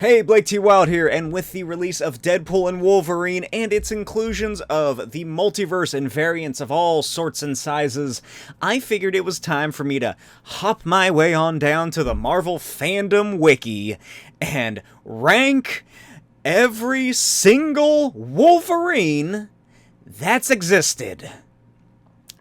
Hey, Blake T. Wild here, and with the release of Deadpool and Wolverine and its inclusions of the multiverse and variants of all sorts and sizes, I figured it was time for me to hop my way on down to the Marvel Fandom Wiki and rank every single Wolverine that's existed.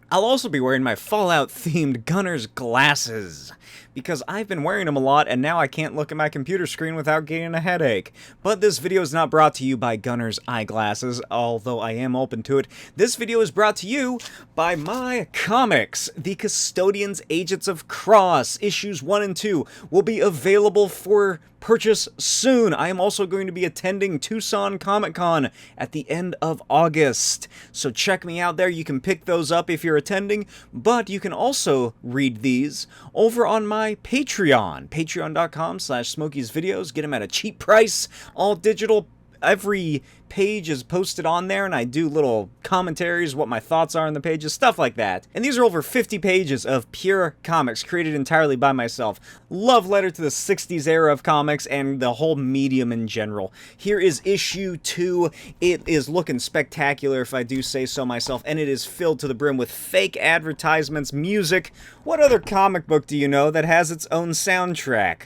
I'll also be wearing my Fallout-themed Gunner's glasses, because I've been wearing them a lot and now I can't look at my computer screen without getting a headache. But this video is not brought to you by Gunner's eyeglasses, although I am open to it. This video is brought to you by my comics. The Custodians Agents of Cross, issues 1 and 2, will be available for purchase soon. I am also going to be attending Tucson Comic-Con at the end of August, so check me out there. You can pick those up if you're attending, but you can also read these over on my Patreon, patreon.com/smokeysvideos. Get them at a cheap price, all digital. Every page is posted on there, and I do little commentaries, what my thoughts are on the pages, stuff like that. And these are over 50 pages of pure comics created entirely by myself. Love letter to the 60s era of comics and the whole medium in general. Here is issue 2. It is looking spectacular, if I do say so myself, and it is filled to the brim with fake advertisements, music. What other comic book do you know that has its own soundtrack?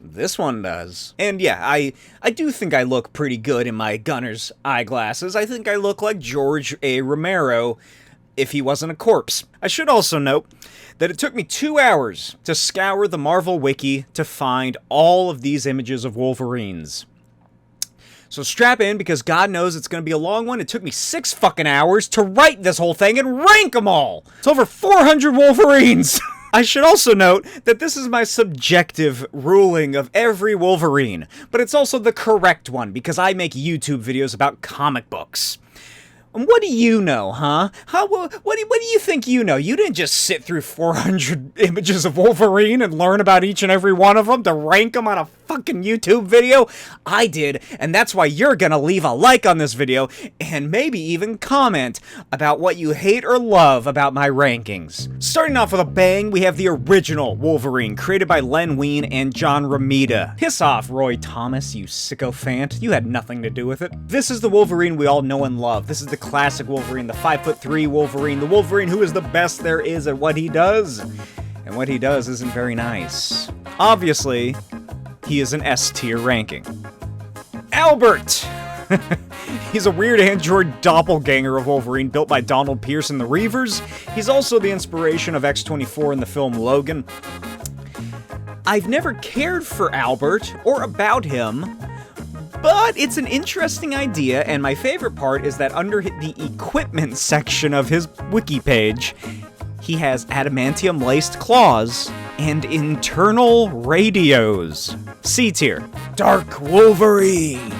This one does. And yeah, I do think I look pretty good in my Gunner's eyeglasses. I think I look like George A. Romero if he wasn't a corpse. I should also note that it took me 2 hours to scour the Marvel Wiki to find all of these images of Wolverines. So strap in, because God knows it's going to be a long one. It took me 6 fucking hours to write this whole thing and rank them all. It's over 400 Wolverines. I should also note that this is my subjective ruling of every Wolverine, but it's also the correct one because I make YouTube videos about comic books. And what do you know, huh? What do you think you know? You didn't just sit through 400 images of Wolverine and learn about each and every one of them to rank them on a fucking YouTube video. I did, and that's why you're gonna leave a like on this video and maybe even comment about what you hate or love about my rankings. Starting off with a bang, we have the original Wolverine, created by Len Wein and John Romita. Piss off, Roy Thomas, you sycophant. You had nothing to do with it. This is the Wolverine we all know and love. This is the classic Wolverine, the 5'3" Wolverine, the Wolverine who is the best there is at what he does. And what he does isn't very nice. Obviously, he is an S-tier ranking. Albert! He's a weird android doppelganger of Wolverine built by Donald Pierce and the Reavers. He's also the inspiration of X-24 in the film Logan. I've never cared for Albert or about him, but it's an interesting idea, and my favorite part is that under the equipment section of his wiki page, he has adamantium-laced claws and internal radios. C tier. Dark Wolverine.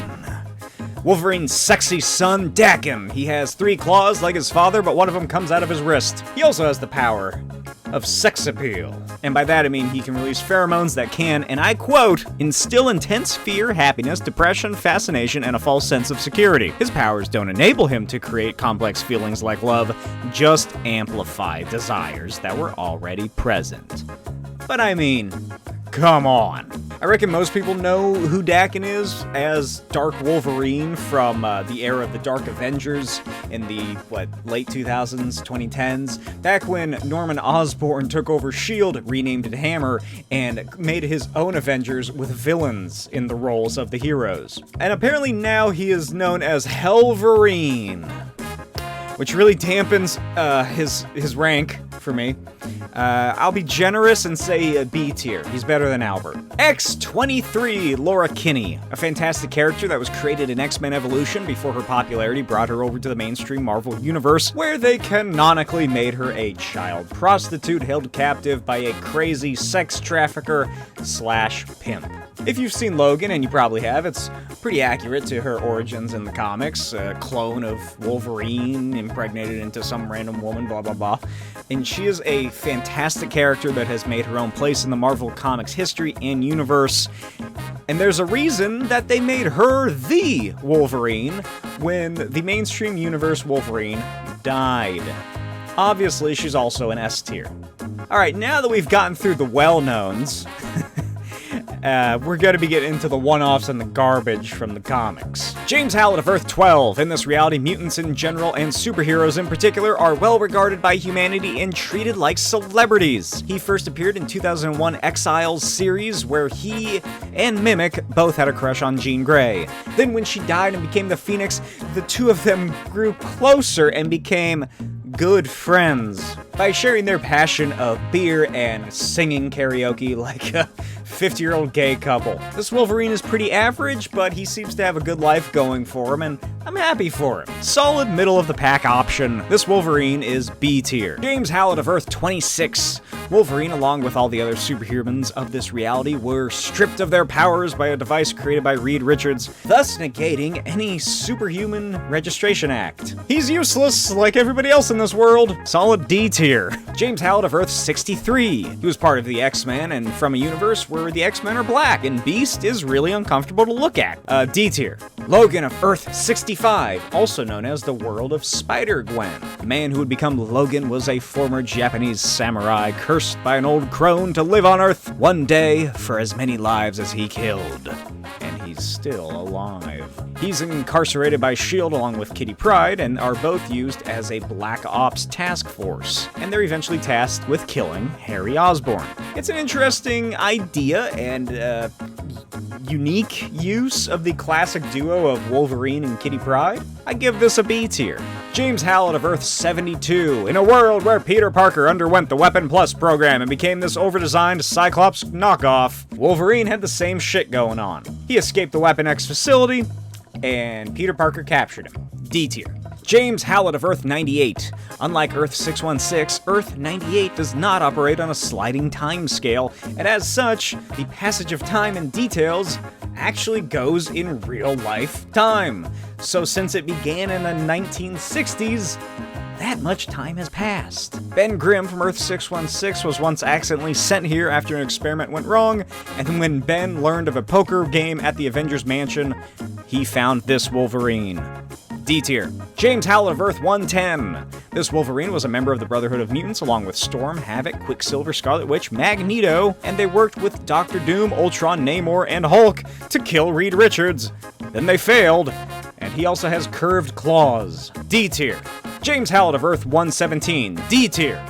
Wolverine's sexy son, Dakin. He has 3 claws like his father, but one of them comes out of his wrist. He also has the power of sex appeal. And by that I mean he can release pheromones that can, and I quote, instill intense fear, happiness, depression, fascination, and a false sense of security. His powers don't enable him to create complex feelings like love, just amplify desires that were already present. But I mean, come on. I reckon most people know who Dakin is as Dark Wolverine from the era of the Dark Avengers in the, late 2000s, 2010s, back when Norman Osborn took over S.H.I.E.L.D., renamed it Hammer, and made his own Avengers with villains in the roles of the heroes. And apparently now he is known as Helverine, which really dampens his rank for me. I'll be generous and say B tier. He's better than Albert. X-23, Laura Kinney, a fantastic character that was created in X-Men Evolution before her popularity brought her over to the mainstream Marvel Universe, where they canonically made her a child prostitute held captive by a crazy sex trafficker / pimp. If you've seen Logan, and you probably have, it's pretty accurate to her origins in the comics. A clone of Wolverine impregnated into some random woman, blah blah blah. And she is a fantastic character that has made her own place in the Marvel Comics history and universe. And there's a reason that they made her the Wolverine when the mainstream universe Wolverine died. Obviously, she's also an S tier. Alright, now that we've gotten through the well-knowns, we're gonna be getting into the one-offs and the garbage from the comics. James Hallett of Earth 12. In this reality, mutants in general and superheroes in particular are well regarded by humanity and treated like celebrities. He first appeared in 2001 Exiles series, where he and Mimic both had a crush on Jean Grey. Then when she died and became the Phoenix, the two of them grew closer and became good friends by sharing their passion of beer and singing karaoke like a 50-year-old gay couple. This Wolverine is pretty average, but he seems to have a good life going for him, and I'm happy for him. Solid middle-of-the-pack option. This Wolverine is B tier. James Hallett of Earth 26. Wolverine, along with all the other superhumans of this reality, were stripped of their powers by a device created by Reed Richards, thus negating any superhuman registration act. He's useless, like everybody else in this world. Solid D tier. James Hallett of Earth 63. He was part of the X-Men, and from a universe where the X-Men are black, and Beast is really uncomfortable to look at. D tier. Logan of Earth 65, also known as the world of Spider-Gwen. The man who would become Logan was a former Japanese samurai cursed by an old crone to live on Earth one day for as many lives as he killed. And he's still alive. He's incarcerated by S.H.I.E.L.D. along with Kitty Pryde, and are both used as a Black Ops task force. And they're eventually tasked with killing Harry Osborn. It's an interesting idea and unique use of the classic duo of Wolverine and Kitty Pryde. I give this a B tier. James Hallett of Earth 72. In a world where Peter Parker underwent the Weapon Plus program and became this overdesigned Cyclops knockoff, Wolverine had the same shit going on. He escaped the Weapon X facility, and Peter Parker captured him. D tier. James Hallett of Earth 98. Unlike Earth 616, Earth 98 does not operate on a sliding time scale, and as such, the passage of time and details actually goes in real-life time. So since it began in the 1960s, that much time has passed. Ben Grimm from Earth 616 was once accidentally sent here after an experiment went wrong, and when Ben learned of a poker game at the Avengers Mansion, he found this Wolverine. D tier. James Hallett of Earth 110. This Wolverine was a member of the Brotherhood of Mutants along with Storm, Havoc, Quicksilver, Scarlet Witch, Magneto, and they worked with Doctor Doom, Ultron, Namor, and Hulk to kill Reed Richards. Then they failed, and he also has curved claws. D tier. James Hallett of Earth 117. D tier.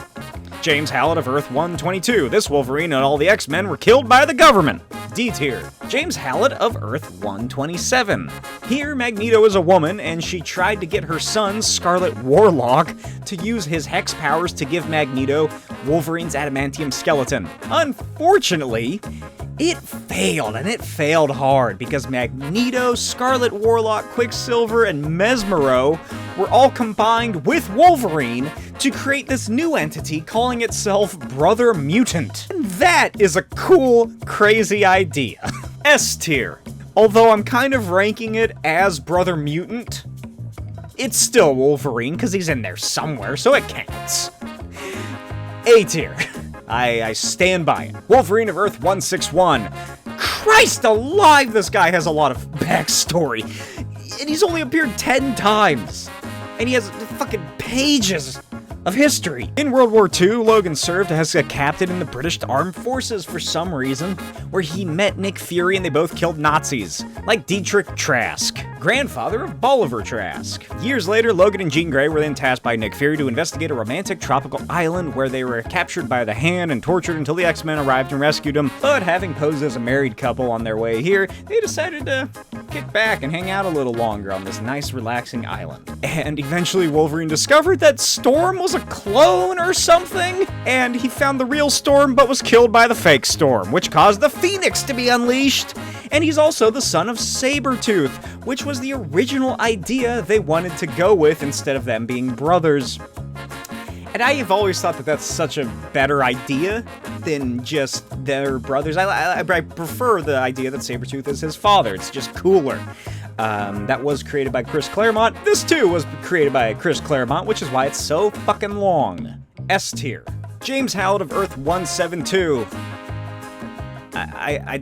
James Hallett of Earth 122. This Wolverine and all the X-Men were killed by the government. D tier. James Hallett of Earth 127. Here, Magneto is a woman, and she tried to get her son, Scarlet Warlock, to use his hex powers to give Magneto Wolverine's adamantium skeleton. Unfortunately, it failed, and it failed hard, because Magneto, Scarlet Warlock, Quicksilver, and Mesmero were all combined with Wolverine to create this new entity calling itself Brother Mutant. And that is a cool, crazy idea. S tier. Although I'm kind of ranking it as Brother Mutant, it's still Wolverine, because he's in there somewhere, so it counts. A tier. I stand by it. Wolverine of Earth 161. Christ alive, this guy has a lot of backstory. And he's only appeared 10 times. And he has fucking pages of history. In World War II, Logan served as a captain in the British Armed Forces for some reason, where he met Nick Fury and they both killed Nazis, like Dietrich Trask, grandfather of Bolivar Trask. Years later, Logan and Jean Grey were then tasked by Nick Fury to investigate a romantic tropical island where they were captured by the Hand and tortured until the X-Men arrived and rescued them. But having posed as a married couple on their way here, they decided to get back and hang out a little longer on this nice, relaxing island. And eventually Wolverine discovered that Storm was a clone or something, and he found the real Storm but was killed by the fake Storm, which caused the Phoenix to be unleashed. And he's also the son of Sabretooth, which was the original idea they wanted to go with instead of them being brothers. And I have always thought that that's such a better idea than just their brothers. I prefer the idea that Sabretooth is his father. It's just cooler. That was created by Chris Claremont. This, too, was created by Chris Claremont, which is why it's so fucking long. S tier. James Hallett of Earth 172. I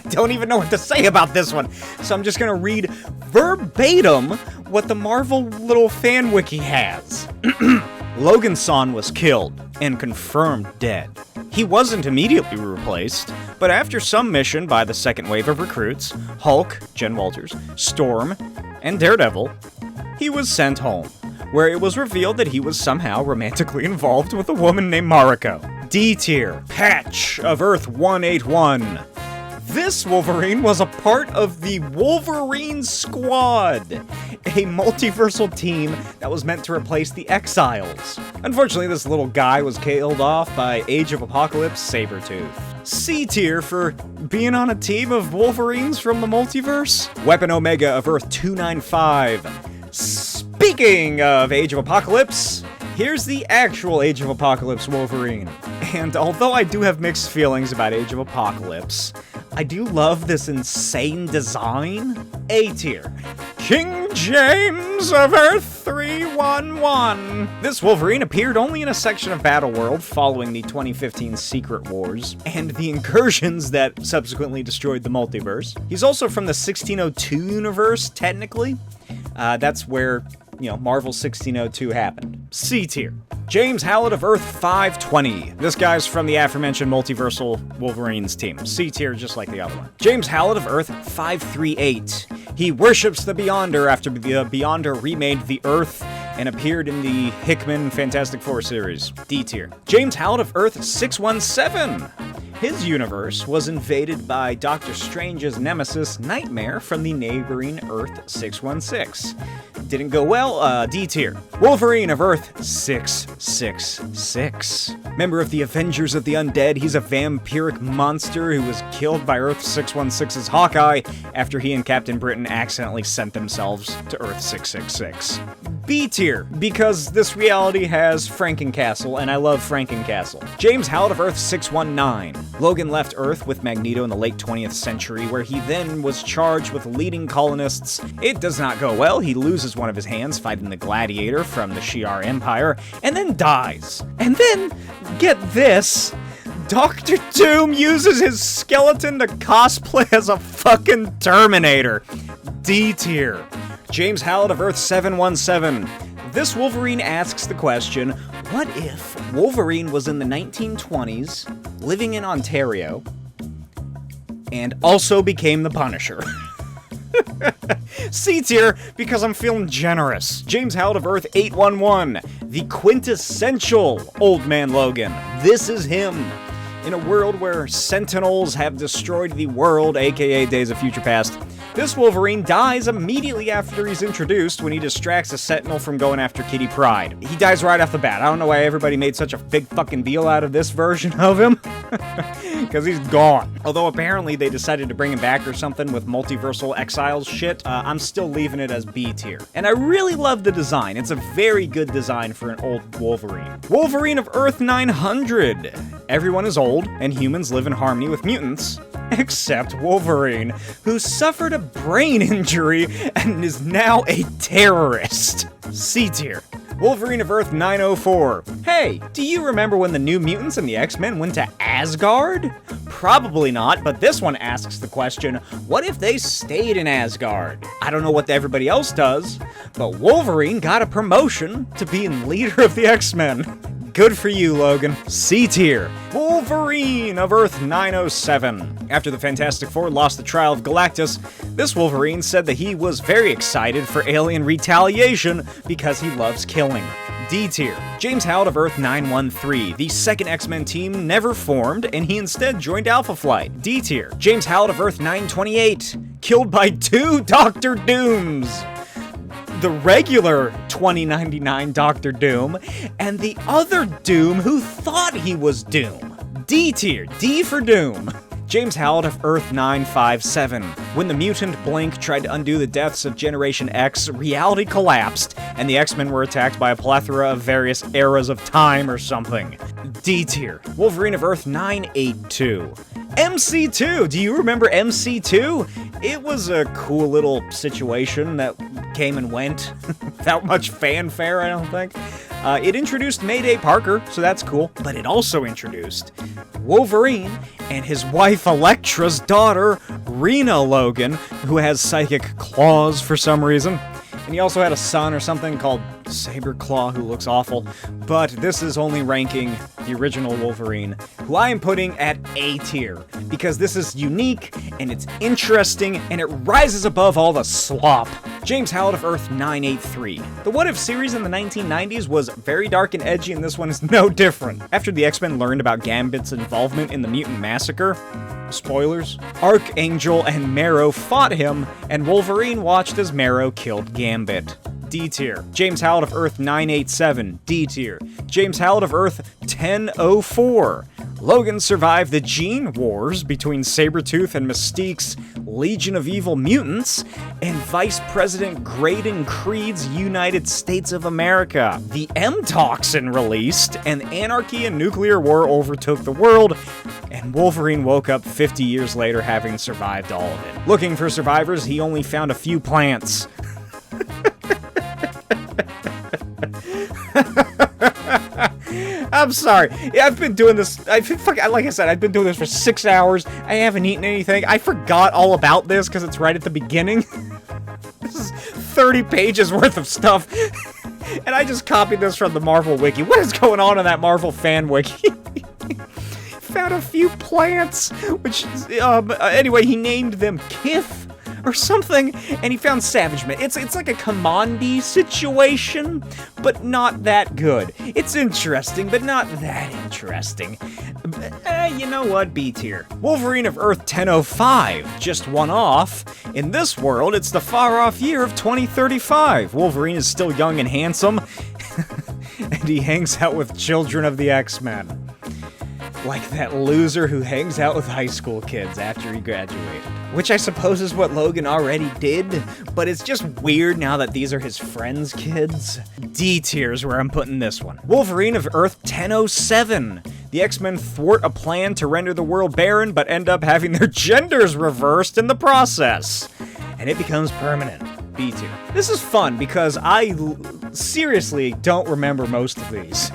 don't even know what to say about this one, so I'm just gonna read verbatim what the Marvel little fan wiki has. Logan Son was killed and confirmed dead. He wasn't immediately replaced, But after some mission by the second wave of recruits, Hulk, Jen Walters, Storm, and Daredevil, he was sent home, where it was revealed that he was somehow romantically involved with a woman named Mariko. D tier, Patch of Earth 181. This Wolverine was a part of the Wolverine Squad, a multiversal team that was meant to replace the Exiles. Unfortunately, this little guy was killed off by Age of Apocalypse Sabretooth. C tier for being on a team of Wolverines from the multiverse. Weapon Omega of Earth 295. Speaking of Age of Apocalypse, here's the actual Age of Apocalypse Wolverine. And although I do have mixed feelings about Age of Apocalypse, I do love this insane design. A tier. King James of Earth 311. This Wolverine appeared only in a section of Battleworld following the 2015 Secret Wars, and the incursions that subsequently destroyed the multiverse. He's also from the 1602 universe, technically. That's where, Marvel 1602 happened. C tier. James Hallett of Earth 520. This guy's from the aforementioned multiversal Wolverines team. C tier, just like the other one. James Hallett of Earth 538. He worships the Beyonder after the Beyonder remade the Earth and appeared in the Hickman Fantastic Four series. D tier. James Hallett of Earth 617. His universe was invaded by Doctor Strange's nemesis, Nightmare, from the neighboring Earth 616. Didn't go well, D tier. Wolverine of Earth 666. Member of the Avengers of the Undead, he's a vampiric monster who was killed by Earth 616's Hawkeye after he and Captain Britain accidentally sent themselves to Earth 666. B tier, because this reality has Frankencastle, and I love Frankencastle. James Howard of Earth 619. Logan left Earth with Magneto in the late 20th century, where he then was charged with leading colonists. It does not go well. He loses one of his hands fighting the Gladiator from the Shi'ar Empire, and then dies. And then, get this, Dr. Doom uses his skeleton to cosplay as a fucking Terminator. D tier. James Hallett of Earth 717. This Wolverine asks the question, what if Wolverine was in the 1920s, living in Ontario, and also became the Punisher? C tier, because I'm feeling generous. James Hallett of Earth 811. The quintessential Old Man Logan. This is him. In a world where Sentinels have destroyed the world, aka Days of Future Past, this Wolverine dies immediately after he's introduced when he distracts a Sentinel from going after Kitty Pryde. He dies right off the bat. I don't know why everybody made such a big fucking deal out of this version of him. Because he's gone. Although apparently they decided to bring him back or something with multiversal exiles shit, I'm still leaving it as B tier. And I really love the design. It's a very good design for an old Wolverine. Wolverine of Earth 900. Everyone is old, and humans live in harmony with mutants. Except Wolverine, who suffered a brain injury and is now a terrorist. C tier. Wolverine of Earth 904. Hey, do you remember when the New Mutants and the X-Men went to Asgard? Probably not, but this one asks the question, what if they stayed in Asgard? I don't know what everybody else does, but Wolverine got a promotion to being leader of the X-Men. Good for you, Logan. C tier. Wolverine of Earth 907. After the Fantastic Four lost the trial of Galactus, this Wolverine said that he was very excited for alien retaliation because he loves killing. D tier. James Howard of Earth 913. The second X-Men team never formed, and he instead joined Alpha Flight. D tier. James Howard of Earth 928. Killed by 2 Dr. Dooms. The regular 2099 Dr. Doom, and the other Doom who thought he was Doom. D tier, D for Doom. James Howard of Earth 957. When the mutant Blink tried to undo the deaths of Generation X, reality collapsed, and the X-Men were attacked by a plethora of various eras of time or something. D tier. Wolverine of Earth 982. MC2! Do you remember MC2? It was a cool little situation that came and went without much fanfare, I don't think. It introduced Mayday Parker, so that's cool, but it also introduced Wolverine and his wife Elektra's daughter, Rena Logan, who has psychic claws for some reason. And he also had a son or something called Saberclaw, who looks awful. But this is only ranking the original Wolverine, who I am putting at A tier, because this is unique, and it's interesting, and it rises above all the slop. James Howlett of Earth 983. The What If series in the 1990s was very dark and edgy, and this one is no different. After the X-Men learned about Gambit's involvement in the Mutant Massacre, spoilers, Archangel and Marrow fought him, and Wolverine watched as Marrow killed Gambit. D tier. James Howlett of Earth 987, D tier. James Howlett of Earth 1004. Logan survived the Gene Wars between Sabretooth and Mystique's Legion of Evil Mutants and Vice President Graydon Creed's United States of America. The M-Toxin released, and anarchy and nuclear war overtook the world, and Wolverine woke up 50 years later having survived all of it. Looking for survivors, he only found a few plants. I'm sorry. Yeah, I've been doing this. Like I said, I've been doing this for 6 hours. I haven't eaten anything. I forgot all about this because it's right at the beginning. This is 30 pages worth of stuff. And I just copied this from the Marvel Wiki. What is going on in that Marvel fan wiki? Found a few plants, which, anyway, he named them Kith or something, and he found Savage Man. It's like a Commandi situation, but not that good. It's interesting, but not that interesting. You know what? B tier. Wolverine of Earth 1005, just one off. In this world, it's the far-off year of 2035. Wolverine is still young and handsome, and he hangs out with children of the X-Men. Like that loser who hangs out with high school kids after he graduated. Which I suppose is what Logan already did, but it's just weird now that these are his friends' kids. D tier's where I'm putting this one. Wolverine of Earth 1007. The X-Men thwart a plan to render the world barren, but end up having their genders reversed in the process. And it becomes permanent. B tier. This is fun because I seriously don't remember most of these.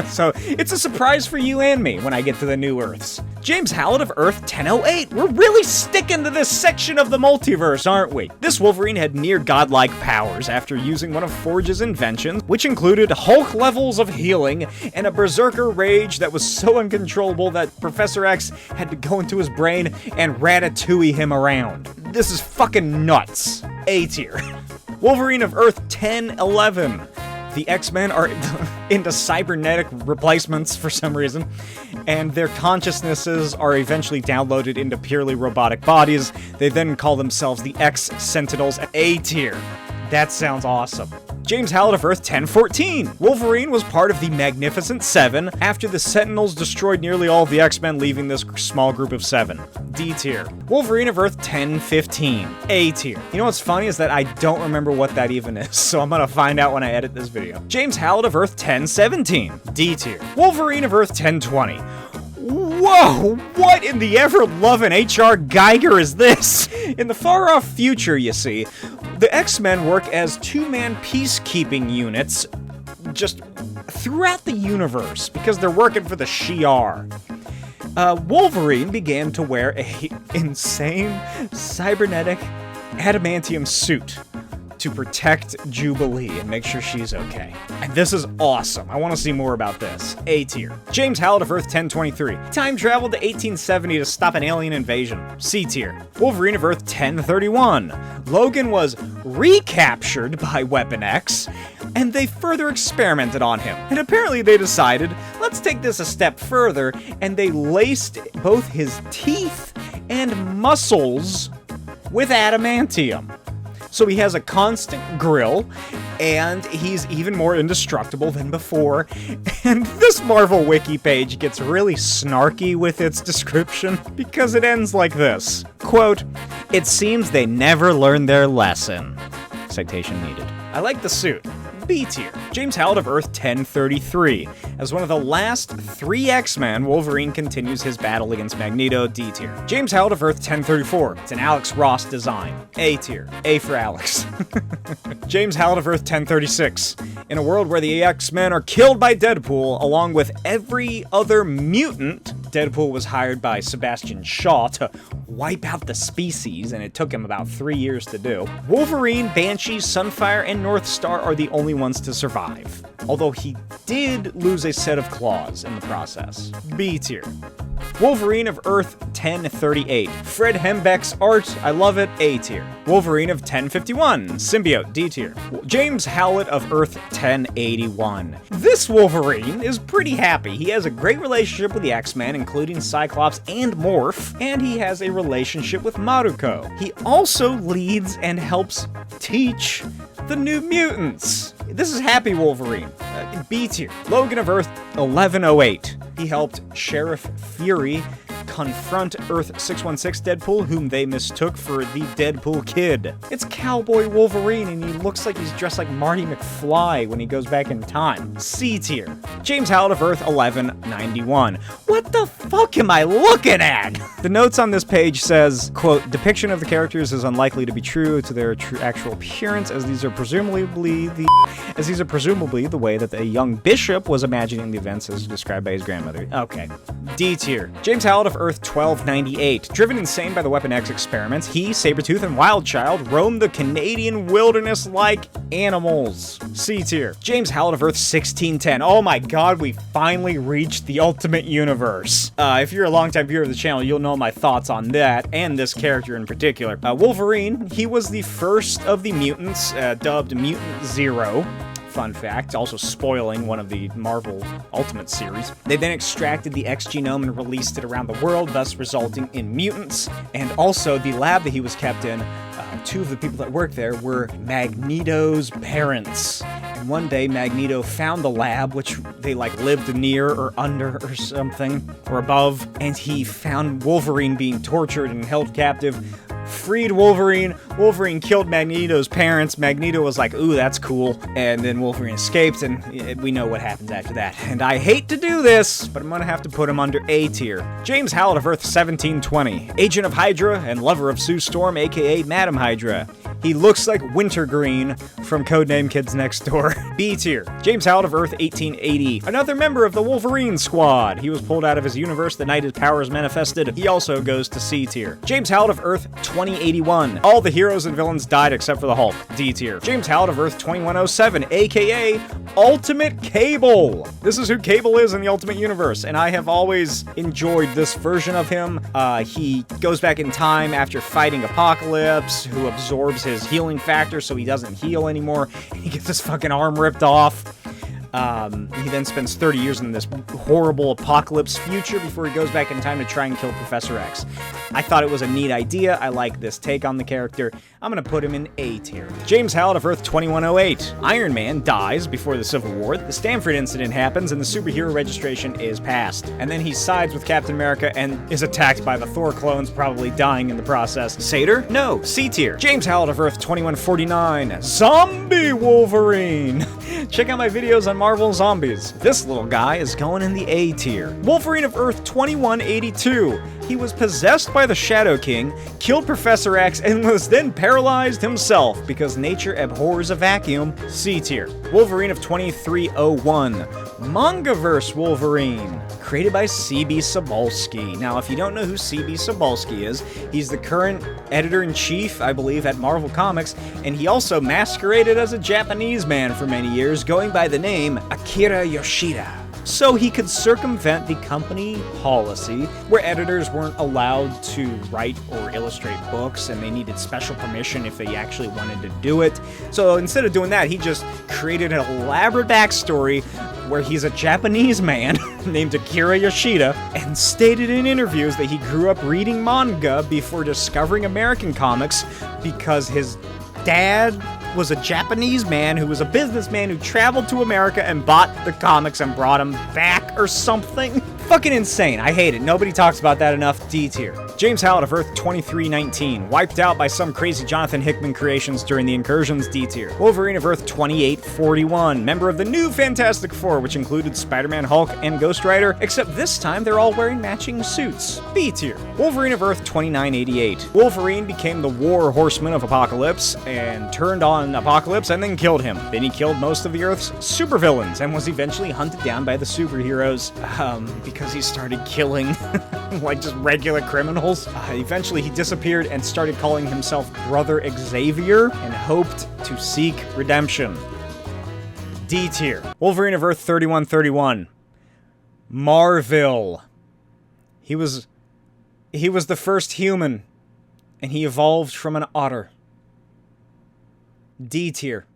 So it's a surprise for you and me when I get to the new Earths. James Howlett of Earth 1008. We're really sticking to this section of the multiverse, aren't we? This Wolverine had near godlike powers after using one of Forge's inventions, which included Hulk levels of healing and a berserker rage that was so uncontrollable that Professor X had to go into his brain and ratatouille him around. This is fucking nuts. A tier. Wolverine of Earth 1011. The X-Men are into cybernetic replacements for some reason, and their consciousnesses are eventually downloaded into purely robotic bodies. They then call themselves the X-Sentinels. A tier. That sounds awesome. James Howlett of Earth 1014. Wolverine was part of the Magnificent Seven after the Sentinels destroyed nearly all of the X-Men, leaving this small group of 7. D tier. Wolverine of Earth 1015. A tier. You know what's funny is that I don't remember what that even is, so I'm gonna find out when I edit this video. James Howlett of Earth 1017. D tier. Wolverine of Earth 1020. Whoa! What in the ever-loving H.R. Geiger is this? In the far-off future, you see, the X-Men work as two-man peacekeeping units just throughout the universe because they're working for the Shi'ar. Wolverine began to wear a insane cybernetic adamantium suit to protect Jubilee and make sure she's okay. And this is awesome. I want to see more about this. A tier. James Howlett of Earth 1023. Time traveled to 1870 to stop an alien invasion. C tier. Wolverine of Earth 1031. Logan was recaptured by Weapon X, and they further experimented on him. And apparently they decided, let's take this a step further, and they laced both his teeth and muscles with adamantium. So he has a constant grill, and he's even more indestructible than before. And this Marvel Wiki page gets really snarky with its description, because it ends like this. Quote, "It seems they never learned their lesson." Citation needed. I like the suit. B tier. James Howlett of Earth 1033. As one of the last 3 X-Men, Wolverine continues his battle against Magneto. D tier. James Howlett of Earth 1034. It's an Alex Ross design. A tier. A for Alex. James Howlett of Earth 1036. In a world where the X-Men are killed by Deadpool, along with every other mutant, Deadpool was hired by Sebastian Shaw to wipe out the species, and it took him about 3 years to do. Wolverine, Banshee, Sunfire, and Northstar are the only ones to survive, although he did lose a set of claws in the process. B tier. Wolverine of Earth 1038. Fred Hembeck's art, I love it, A tier. Wolverine of 1051. Symbiote, D tier. James Howlett of Earth 1081. This Wolverine is pretty happy. He has a great relationship with the X-Men, including Cyclops and Morph, and he has a relationship with Maruko. He also leads and helps teach the New Mutants. This is Happy Wolverine. B tier. Logan of Earth 1108. He helped Sheriff Fury confront Earth 616 Deadpool, whom they mistook for the Deadpool Kid. It's Cowboy Wolverine, and he looks like he's dressed like Marty McFly when he goes back in time. C tier. James Howlett of Earth 1191. What the fuck am I looking at? The notes on this page says, quote, depiction of the characters is unlikely to be true to their actual appearance, as these are presumably the way that the young Bishop was imagining the events as described by his grandmother. Okay. D tier. James Howlett of Earth 1298. Driven insane by the Weapon X experiments, he, Sabretooth, and Wildchild roam the Canadian wilderness like animals. C tier. James Howlett of Earth 1610. Oh my god, we finally reached the Ultimate Universe. If you're a longtime viewer of the channel, you'll know my thoughts on that, and this character in particular. Wolverine, he was the first of the mutants, dubbed Mutant Zero. Fun fact, also spoiling one of the Marvel Ultimate series. They then extracted the X genome and released it around the world, thus resulting in mutants. And also, the lab that he was kept in, two of the people that worked there were Magneto's parents. And one day, Magneto found the lab, which they lived near or under or something, or above, and he found Wolverine being tortured and held captive. Freed Wolverine. Wolverine killed Magneto's parents. Magneto was like, ooh, that's cool. And then Wolverine escaped, and we know what happens after that. And I hate to do this, but I'm gonna have to put him under A tier. James Howlett of Earth 1720. Agent of Hydra and lover of Sue Storm, aka Madam Hydra. He looks like Wintergreen from Codename Kids Next Door. B tier. James Howlett of Earth 1880. Another member of the Wolverine Squad. He was pulled out of his universe the night his powers manifested. He also goes to C tier. James Howlett of Earth 2081. All the heroes and villains died except for the Hulk. D tier. James Howlett of Earth 2107, aka Ultimate Cable. This is who Cable is in the Ultimate Universe, and I have always enjoyed this version of him. He goes back in time after fighting Apocalypse, who absorbs his healing factor so he doesn't heal anymore. He gets his fucking arm ripped off. He then spends 30 years in this horrible apocalypse future before he goes back in time to try and kill Professor X. I thought it was a neat idea. I like this take on the character. I'm gonna put him in A tier. James Howlett of Earth 2108. Iron Man dies before the Civil War. The Stanford incident happens and the superhero registration is passed. And then he sides with Captain America and is attacked by the Thor clones, probably dying in the process. Satyr? No, C tier. James Howlett of Earth 2149. Zombie Wolverine. Check out my videos on Marvel Zombies. This little guy is going in the A tier. Wolverine of Earth 2182. He was possessed by the Shadow King, killed Professor X, and was then paralyzed himself because nature abhors a vacuum. C tier. Wolverine of 2301. MOJO-Verse Wolverine. Created by C.B. Cebulski. Now, if you don't know who C.B. Cebulski is, he's the current editor-in-chief, I believe, at Marvel Comics, and he also masqueraded as a Japanese man for many years, going by the name Akira Yoshida. So he could circumvent the company policy where editors weren't allowed to write or illustrate books and they needed special permission if they actually wanted to do it. So instead of doing that, he just created an elaborate backstory where he's a Japanese man named Akira Yoshida and stated in interviews that he grew up reading manga before discovering American comics because his dad was a Japanese man who was a businessman who traveled to America and bought the comics and brought them back or something. Fucking insane. I hate it. Nobody talks about that enough. D tier. James Howlett of Earth 2319, wiped out by some crazy Jonathan Hickman creations during the incursions, D tier. Wolverine of Earth 2841, member of the new Fantastic Four, which included Spider-Man, Hulk, and Ghost Rider, except this time they're all wearing matching suits, B tier. Wolverine of Earth 2988, Wolverine became the war horseman of Apocalypse, and turned on Apocalypse and then killed him. Then he killed most of the Earth's supervillains, and was eventually hunted down by the superheroes, because he started killing, like, just regular criminals. Eventually he disappeared and started calling himself Brother Xavier, and hoped to seek redemption. D tier. Wolverine of Earth 3131. Marvel. He was the first human, and he evolved from an otter. D tier.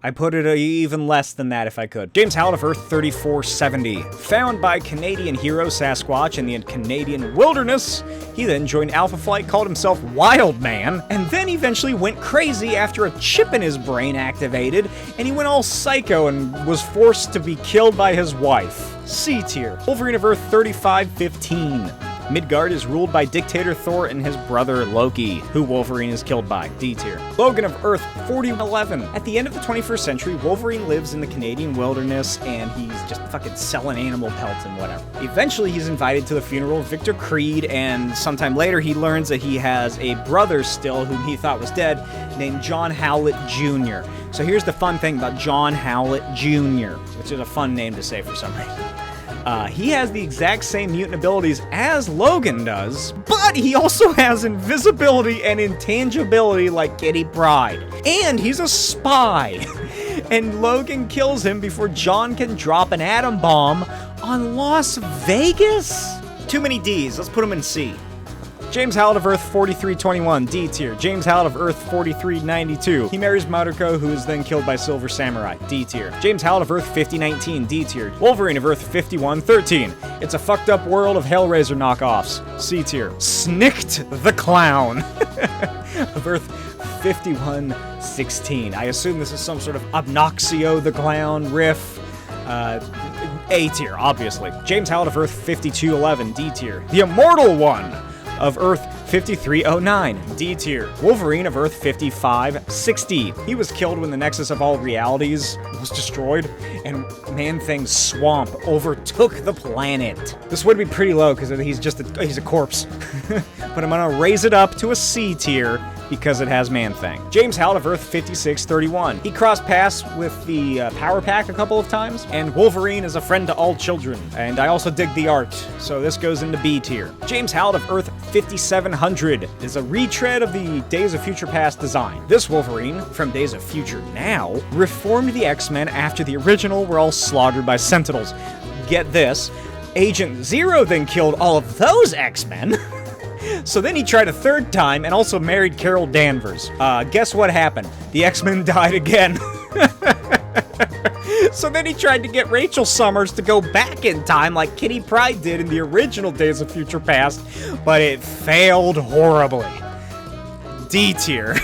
I put it even less than that if I could. James Howlett of Earth 3470. Found by Canadian hero Sasquatch in the Canadian wilderness, he then joined Alpha Flight, called himself Wild Man, and then eventually went crazy after a chip in his brain activated, and he went all psycho and was forced to be killed by his wife. C tier. Wolverine of Earth 3515. Midgard is ruled by Dictator Thor and his brother Loki, who Wolverine is killed by, D tier. Logan of Earth 4011. At the end of the 21st century, Wolverine lives in the Canadian wilderness, and he's just fucking selling animal pelts and whatever. Eventually, he's invited to the funeral of Victor Creed, and sometime later, he learns that he has a brother still, whom he thought was dead, named John Howlett Jr. So here's the fun thing about John Howlett Jr., which is a fun name to say for some reason. He has the exact same mutant abilities as Logan does, but he also has invisibility and intangibility like Kitty Pryde. And he's a spy. And Logan kills him before John can drop an atom bomb on Las Vegas? Too many D's, let's put him in C. James Howlett of Earth 4321, D tier. James Howlett of Earth 4392. He marries Maruko, who is then killed by Silver Samurai, D tier. James Howlett of Earth 5019, D tier. Wolverine of Earth 5113. It's a fucked up world of Hellraiser knockoffs, C tier. Snicked the Clown of Earth 5116. I assume this is some sort of Obnoxio the Clown riff. A tier, obviously. James Howlett of Earth 5211, D tier. The Immortal One of Earth 5309, D tier. Wolverine of Earth 5560. He was killed when the Nexus of All Realities was destroyed, and Man-Thing's swamp overtook the planet. This would be pretty low, because he's a corpse. But I'm gonna raise it up to a C tier, because it has Man-Thing. James Howlett of Earth 5631. He crossed paths with the Power Pack a couple of times, and Wolverine is a friend to all children. And I also dig the art, so this goes into B tier. James Howlett of Earth 5700 is a retread of the Days of Future Past design. This Wolverine, from Days of Future Now, reformed the X-Men after the original were all slaughtered by Sentinels. Get this, Agent Zero then killed all of those X-Men. So then he tried a third time and also married Carol Danvers. Guess what happened? The X-Men died again. So then he tried to get Rachel Summers to go back in time like Kitty Pryde did in the original Days of Future Past, but it failed horribly. D tier.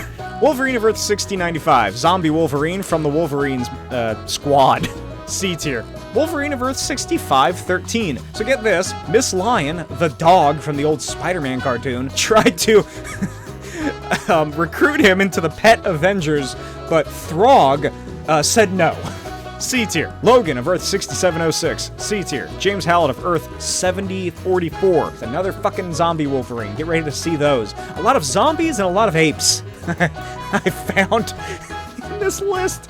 Wolverine of Earth 6095. Zombie Wolverine from the Wolverines squad. C tier. Wolverine of Earth 6513. So get this, Miss Lion, the dog from the old Spider-Man cartoon, tried to recruit him into the Pet Avengers, but Throg said no. C tier. Logan of Earth 6706. C tier. James Howlett of Earth 7044. It's another fucking zombie Wolverine. Get ready to see those. A lot of zombies and a lot of apes. I found in this list.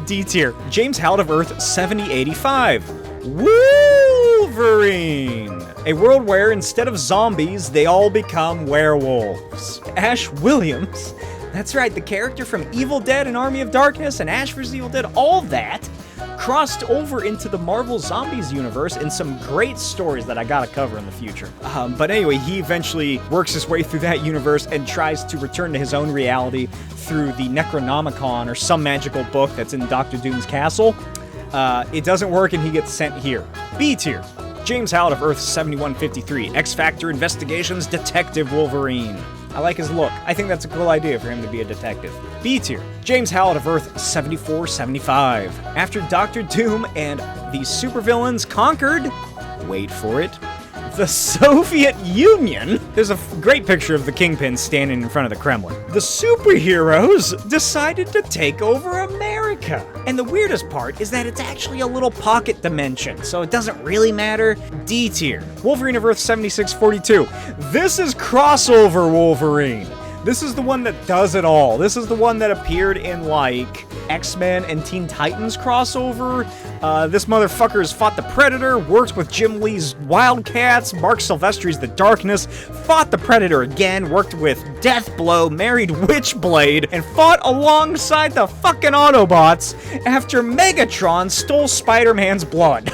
D tier. James Howlett of Earth 7085. Wolverine! A world where instead of zombies, they all become werewolves. Ash Williams. That's right, the character from Evil Dead and Army of Darkness and Ash vs. Evil Dead, all that crossed over into the Marvel Zombies universe in some great stories that I gotta cover in the future. But anyway, he eventually works his way through that universe and tries to return to his own reality through the Necronomicon, or some magical book that's in Dr. Doom's castle. It doesn't work and he gets sent here. B tier. James Howlett of Earth 7153. X-Factor Investigations Detective Wolverine. I like his look. I think that's a cool idea for him to be a detective. B tier. James Howlett of Earth 7475. After Dr. Doom and the supervillains conquered, wait for it, The Soviet Union? There's a great picture of the Kingpin standing in front of the Kremlin. The superheroes decided to take over America. And the weirdest part is that it's actually a little pocket dimension, so it doesn't really matter. D tier. Wolverine of Earth 7642. This is crossover Wolverine. This is the one that does it all. This is the one that appeared in, like, X-Men and Teen Titans crossover. This motherfucker has fought the Predator, worked with Jim Lee's Wildcats, Mark Silvestri's The Darkness, fought the Predator again, worked with Deathblow, married Witchblade, and fought alongside the fucking Autobots after Megatron stole Spider-Man's blood.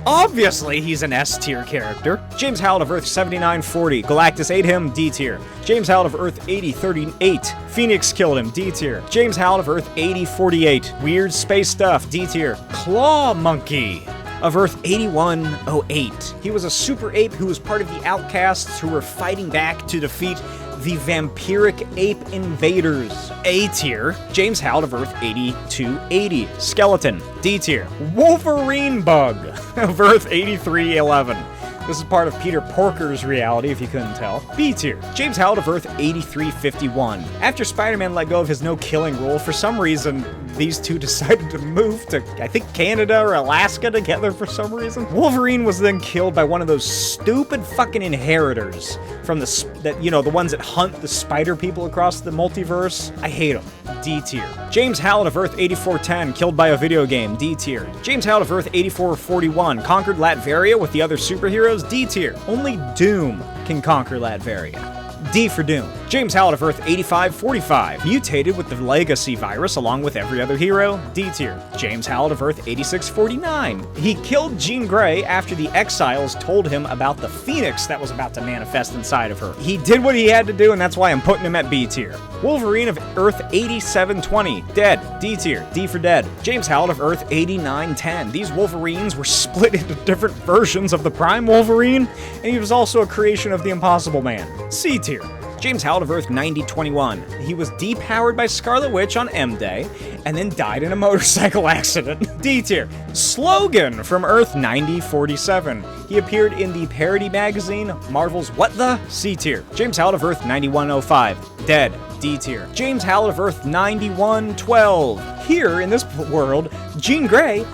Obviously, he's an S-tier character. James Howlett of Earth 7940. Galactus ate him, D tier. James Howlett of Earth 8038. Phoenix killed him, D tier. James Howlett of Earth 8048. Weird space stuff, D tier. Claw Monkey of Earth 8108. He was a super ape who was part of the Outcasts who were fighting back to defeat the vampiric ape invaders. A tier. James Howlett of Earth 8280. Skeleton. D tier. Wolverine Bug of Earth 8311. This is part of Peter Porker's reality, if you couldn't tell. B tier. James Howlett of Earth 8351. After Spider-Man let go of his no-killing rule, for some reason, these two decided to move to, I think, Canada or Alaska together for some reason. Wolverine was then killed by one of those stupid fucking inheritors from the ones that hunt the spider people across the multiverse. I hate them. D tier. James Howlett of Earth 8410, killed by a video game. D tier. James Howlett of Earth 8441, conquered Latveria with the other superheroes. D tier. Only Doom can conquer Latveria. D for Doom. James Howlett of Earth 8545, mutated with the Legacy virus along with every other hero. D tier. James Howlett of Earth 8649. He killed Jean Grey after the Exiles told him about the Phoenix that was about to manifest inside of her. He did what he had to do, and that's why I'm putting him at B tier. Wolverine of Earth 8720, dead. D tier. D for dead. James Howlett of Earth 8910. These Wolverines were split into different versions of the Prime Wolverine, and he was also a creation of the Impossible Man. C tier. James Howlett of Earth 9021. He was depowered by Scarlet Witch on M-Day, and then died in a motorcycle accident. D tier. Slogan from Earth 9047. He appeared in the parody magazine Marvel's What The? C tier. James Howlett of Earth 9105. Dead. D tier. James Howlett of Earth 9112. Here, in this world, Jean Grey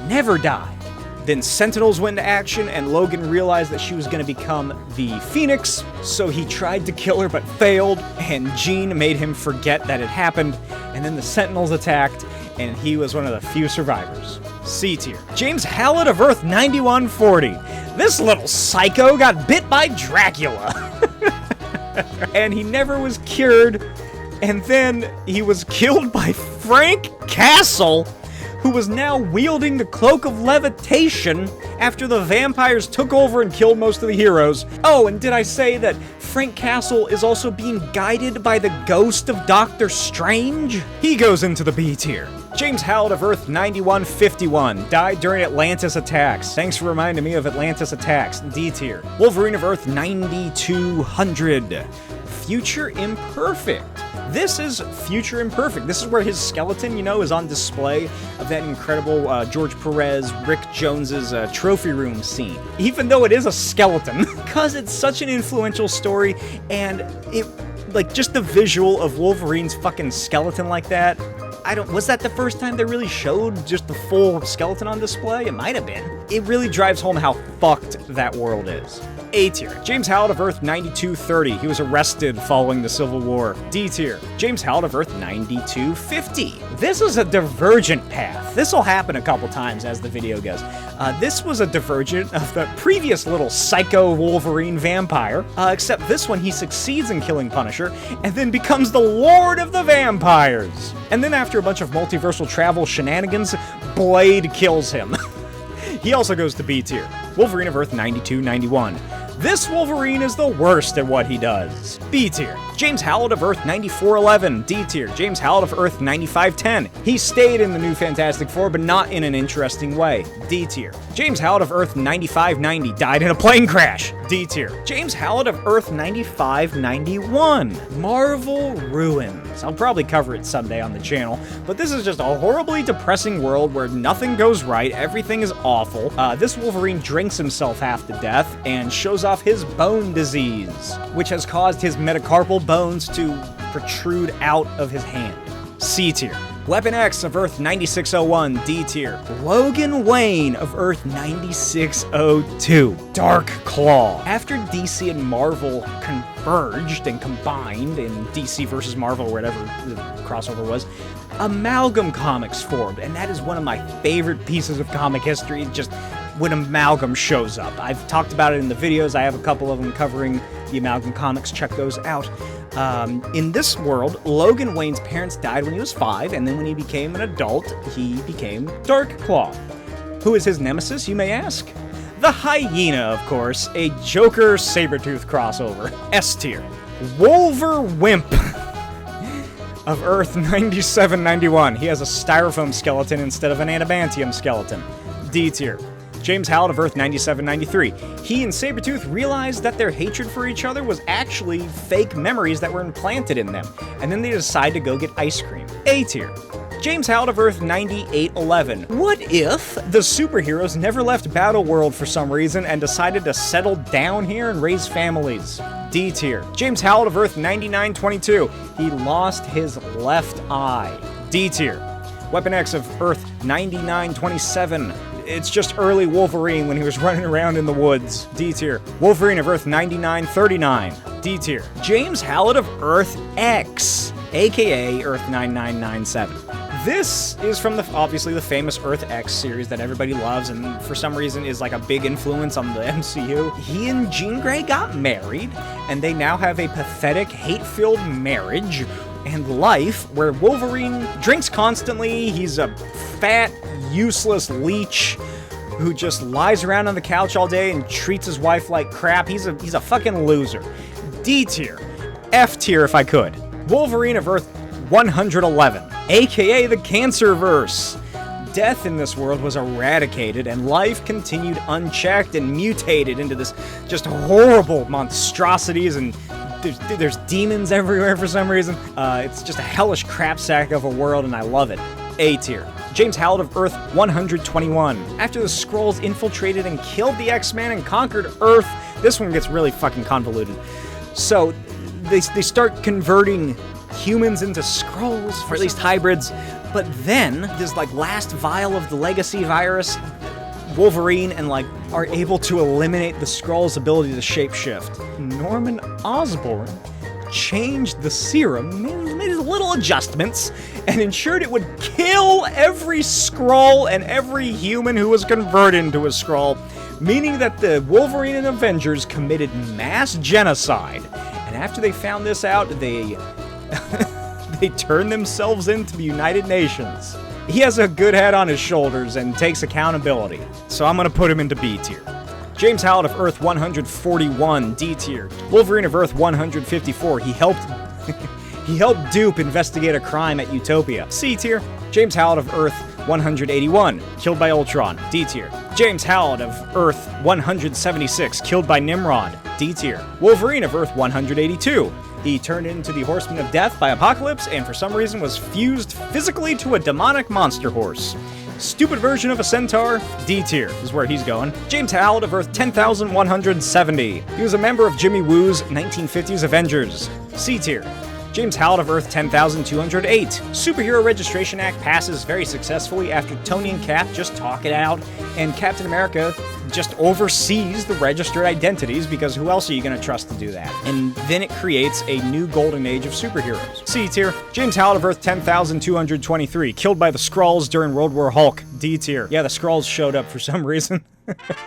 never died. Then Sentinels went into action, and Logan realized that she was going to become the Phoenix, so he tried to kill her but failed, and Jean made him forget that it happened, and then the Sentinels attacked, and he was one of the few survivors. C tier. James Howlett of Earth 9140. This little psycho got bit by Dracula. And he never was cured, and then he was killed by Frank Castle, who was now wielding the Cloak of Levitation after the vampires took over and killed most of the heroes. Oh, and did I say that Frank Castle is also being guided by the ghost of Doctor Strange? He goes into the B tier. James Howlett of Earth 9151, died during Atlantis attacks. Thanks for reminding me of Atlantis attacks. D tier. Wolverine of Earth 9200, Future Imperfect. This is Future Imperfect. This is where his skeleton, is on display of that incredible George Perez, Rick Jones's trophy room scene. Even though it is a skeleton, because it's such an influential story, and just the visual of Wolverine's fucking skeleton like that, was that the first time they really showed just the full skeleton on display? It might have been. It really drives home how fucked that world is. A tier. James Howlett of Earth 9230. He was arrested following the Civil War. D tier. James Howlett of Earth 9250. This is a divergent path. This will happen a couple times as the video goes. This was a divergent of the previous little psycho Wolverine vampire, except this one he succeeds in killing Punisher, and then becomes the Lord of the Vampires. And then after a bunch of multiversal travel shenanigans, Blade kills him. He also goes to B tier. Wolverine of Earth 9291. This Wolverine is the worst at what he does. B tier. James Howlett of Earth 9411. D tier. James Howlett of Earth 9510. He stayed in the New Fantastic Four, but not in an interesting way. D tier. James Howlett of Earth 9590 died in a plane crash. D tier. James Howlett of Earth 9591. Marvel Ruins. I'll probably cover it someday on the channel, but this is just a horribly depressing world where nothing goes right, everything is awful. This Wolverine drinks himself half to death and shows off his bone disease, which has caused his metacarpal bones to protrude out of his hand. C tier. Weapon X of Earth 9601, D tier. Logan Wayne of Earth 9602, Dark Claw. After DC and Marvel converged and combined in DC versus Marvel, or whatever the crossover was, Amalgam Comics formed, and that is one of my favorite pieces of comic history, just when Amalgam shows up. I've talked about it in the videos, I have a couple of them covering the Amalgam Comics, check those out. In this world, Logan Wayne's parents died when he was 5, and then when he became an adult, he became Dark Claw. Who is his nemesis, you may ask? The Hyena, of course, a Joker Sabretooth crossover. S tier. Wolverwimp of Earth 9791. He has a styrofoam skeleton instead of an adamantium skeleton. D tier. James Howlett of Earth 9793. He and Sabretooth realized that their hatred for each other was actually fake memories that were implanted in them, and then they decide to go get ice cream. A tier. James Howlett of Earth 9811. What if the superheroes never left Battleworld for some reason and decided to settle down here and raise families? D tier. James Howlett of Earth 9922. He lost his left eye. D tier. Weapon X of Earth 9927. It's just early Wolverine when he was running around in the woods. D tier. Wolverine of Earth 9939. D tier. James Howlett of Earth X, aka Earth 9997. This is from obviously the famous Earth X series that everybody loves and for some reason is like a big influence on the MCU. He and Jean Grey got married, and they now have a pathetic, hate-filled marriage and life where Wolverine drinks constantly. He's a fat, useless leech who just lies around on the couch all day and treats his wife like crap. He's a fucking loser. D tier. F tier if I could. Wolverine of Earth 111, aka the Cancerverse. Death in this world was eradicated and life continued unchecked and mutated into this just horrible monstrosities, and there's demons everywhere for some reason. It's just a hellish crapsack of a world and I love it. A tier. James Howlett of Earth 121. After the Skrulls infiltrated and killed the X-Men and conquered Earth, this one gets really fucking convoluted. So they start converting humans into Skrulls, or at least hybrids, but then this like last vial of the legacy virus, Wolverine and like are able to eliminate the Skrulls' ability to shapeshift. Norman Osborn changed the serum, made little adjustments, and ensured it would kill every Skrull and every human who was converted into a Skrull, meaning that the Wolverine and Avengers committed mass genocide. And after they found this out, they turned themselves into the United Nations. He has a good head on his shoulders and takes accountability, so I'm gonna put him into B tier. James Howlett of Earth 141, D tier. Wolverine of Earth 154, he helped Dupe investigate a crime at Utopia. C tier. James Howlett of Earth 181, killed by Ultron. D tier. James Howlett of Earth 176, killed by Nimrod. D tier. Wolverine of Earth 182. He turned into the Horseman of Death by Apocalypse and for some reason was fused physically to a demonic monster horse. Stupid version of a centaur. D tier is where he's going. James Howlett of Earth 10,170. He was a member of Jimmy Woo's 1950s Avengers. C tier. James Howlett of Earth 10,208. Superhero Registration Act passes very successfully after Tony and Cap just talk it out, and Captain America just oversees the registered identities because who else are you going to trust to do that? And then it creates a new golden age of superheroes. C tier. James Howlett of Earth 10,223, killed by the Skrulls during World War Hulk. D tier. Yeah, the Skrulls showed up for some reason.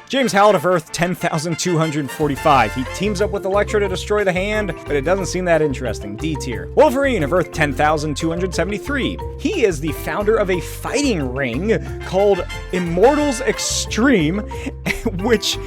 James Howlett of Earth 10,245. He teams up with Elektra to destroy the Hand, but it doesn't seem that interesting. D tier. Wolverine of Earth 10,273. He is the founder of a fighting ring called Immortals Extreme, which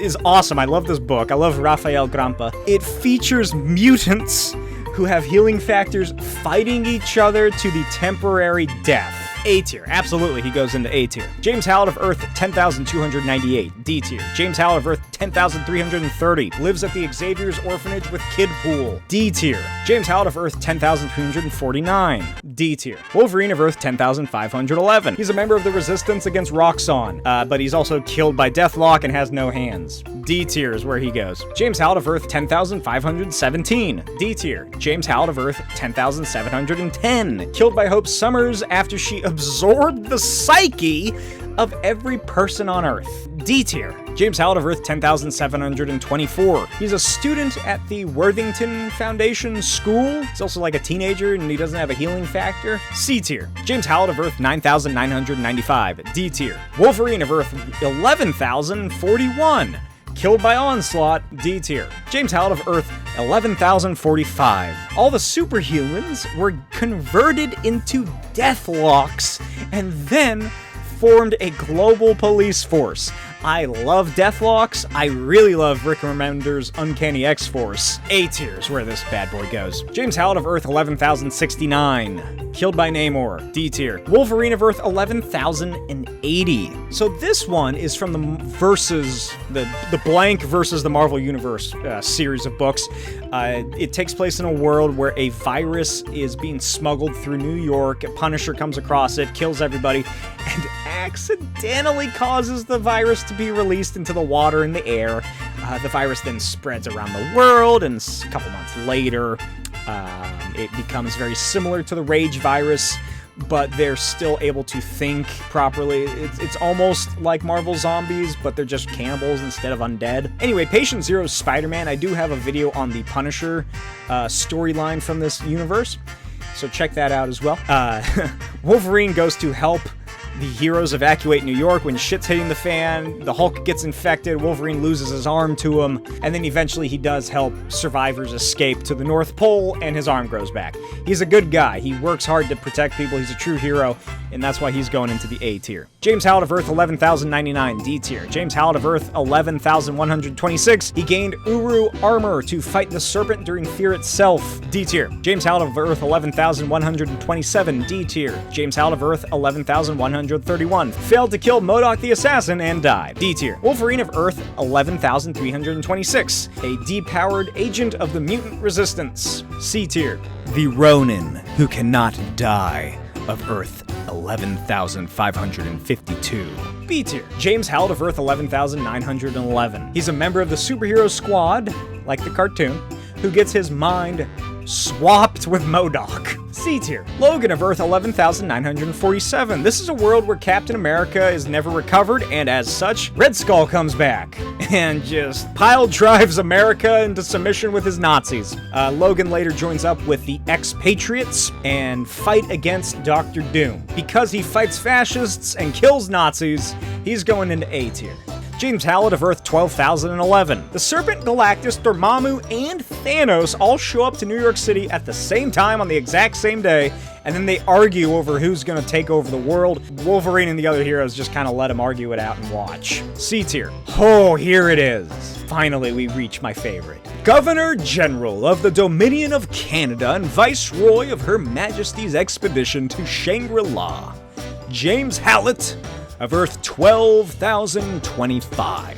is awesome. I love this book. I love Rafael Grampa. It features mutants who have healing factors fighting each other to the temporary death. A tier. Absolutely, he goes into A tier. James Howlett of Earth 10,298. D tier. James Howlett of Earth 10,330. Lives at the Xavier's Orphanage with Kidpool. D tier. James Howlett of Earth 10,349. D tier. Wolverine of Earth 10,511. He's a member of the Resistance against Roxxon, but he's also killed by Deathlock and has no hands. D tier is where he goes. James Howlett of Earth 10,517. D tier. James Howlett of Earth 10,710. Killed by Hope Summers after she absorbed the psyche of every person on Earth. D tier. James Howlett of Earth 10,724. He's a student at the Worthington Foundation School. He's also like a teenager and he doesn't have a healing factor. C tier. James Howlett of Earth 9,995. D tier. Wolverine of Earth 11,041. Killed by Onslaught, D tier. James Howlett of Earth, 11,045. All the superhumans were converted into Deathlocks and then formed a global police force. I love Deathlocks. I really love Rick Remender's Uncanny X-Force. A tier is where this bad boy goes. James Howlett of Earth, 11,069. Killed by Namor. D tier. Wolverine of Earth, 11,080. So this one is from the Versus, the blank versus the Marvel Universe series of books. It takes place in a world where a virus is being smuggled through New York. A Punisher comes across it, kills everybody, and accidentally causes the virus to be released into the water and the air. The virus then spreads around the world, and a couple months later, it becomes very similar to the Rage virus, but they're still able to think properly. It's almost like Marvel Zombies, but they're just cannibals instead of undead. Anyway, Patient Zero's Spider-Man. I do have a video on the Punisher storyline from this universe, so check that out as well. Wolverine goes to help the heroes evacuate New York when shit's hitting the fan. The Hulk gets infected, Wolverine loses his arm to him, and then eventually he does help survivors escape to the North Pole, and his arm grows back. He's a good guy. He works hard to protect people. He's a true hero, and that's why he's going into the A tier. James Howlett of Earth, 11,099, D tier. James Howlett of Earth, 11,126. He gained Uru armor to fight the Serpent during Fear itself, D tier. James Howlett of Earth, 11,127, D tier. James Howlett of Earth, 11,131. Failed to kill MODOK the Assassin and died. D tier. Wolverine of Earth, 11,326. A depowered agent of the Mutant Resistance. C tier. The Ronin who cannot die of Earth, 11,552. B tier. James Howlett of Earth, 11,911. He's a member of the Superhero Squad, like the cartoon, who gets his mind swapped with MODOK. C tier. Logan of Earth, 11,947. This is a world where Captain America is never recovered, and as such, Red Skull comes back and just pile drives America into submission with his Nazis. Logan later joins up with the Expatriates and fight against Dr. Doom. Because he fights fascists and kills Nazis, he's going into A tier. James Howlett of Earth 12,011. The Serpent, Galactus, Dormammu, and Thanos all show up to New York City at the same time on the exact same day, and then they argue over who's gonna take over the world. Wolverine and the other heroes just kind of let them argue it out and watch. C tier. Oh, here it is. Finally, we reach my favorite. Governor General of the Dominion of Canada and Viceroy of Her Majesty's Expedition to Shangri-La, James Howlett of Earth 12,025.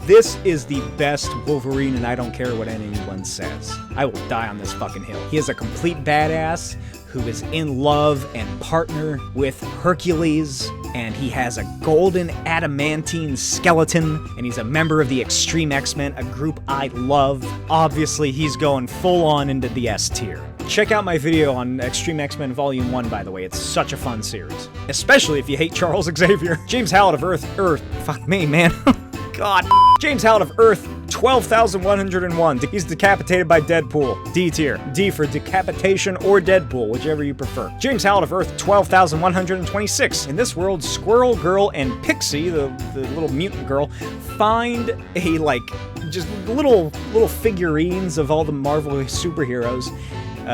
This is the best Wolverine, and I don't care what anyone says. I will die on this fucking hill. He is a complete badass who is in love and partner with Hercules, and he has a golden adamantine skeleton, and he's a member of the Extreme X-Men, a group I love. Obviously, he's going full on into the S tier. Check out my video on Extreme X-Men Volume 1, by the way. It's such a fun series. Especially if you hate Charles Xavier. James Howlett of Earth. Fuck me, man. God. James Howlett of Earth, 12,101. He's decapitated by Deadpool. D tier. D for decapitation or Deadpool, whichever you prefer. James Howlett of Earth, 12,126. In this world, Squirrel Girl and Pixie, the little mutant girl, find a, just little figurines of all the Marvel superheroes,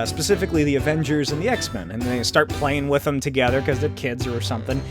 specifically the Avengers and the X-Men, and they start playing with them together because they're kids or something,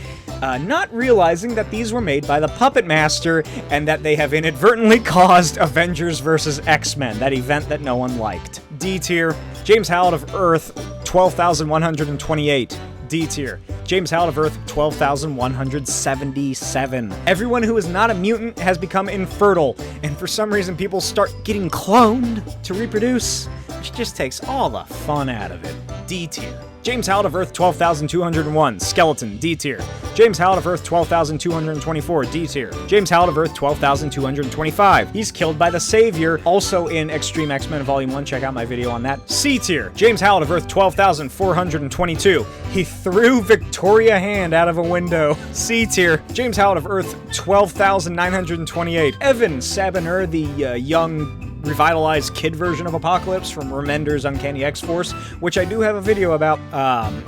not realizing that these were made by the Puppet Master and that they have inadvertently caused Avengers vs. X-Men, that event that no one liked. D tier, James Howlett of Earth, 12,128. D tier, James Howlett of Earth, 12,177. Everyone who is not a mutant has become infertile, and for some reason people start getting cloned to reproduce, which just takes all the fun out of it. D tier. James Howlett of Earth, 12,201. Skeleton, D tier. James Howlett of Earth, 12,224. D tier. James Howlett of Earth, 12,225. He's killed by the Savior, also in Extreme X-Men Volume 1. Check out my video on that. C tier. James Howlett of Earth, 12,422. He threw Victoria Hand out of a window. C tier. James Howlett of Earth, 12,928. Evan Sabiner, the young revitalized kid version of Apocalypse from Remender's Uncanny X-Force, which I do have a video about.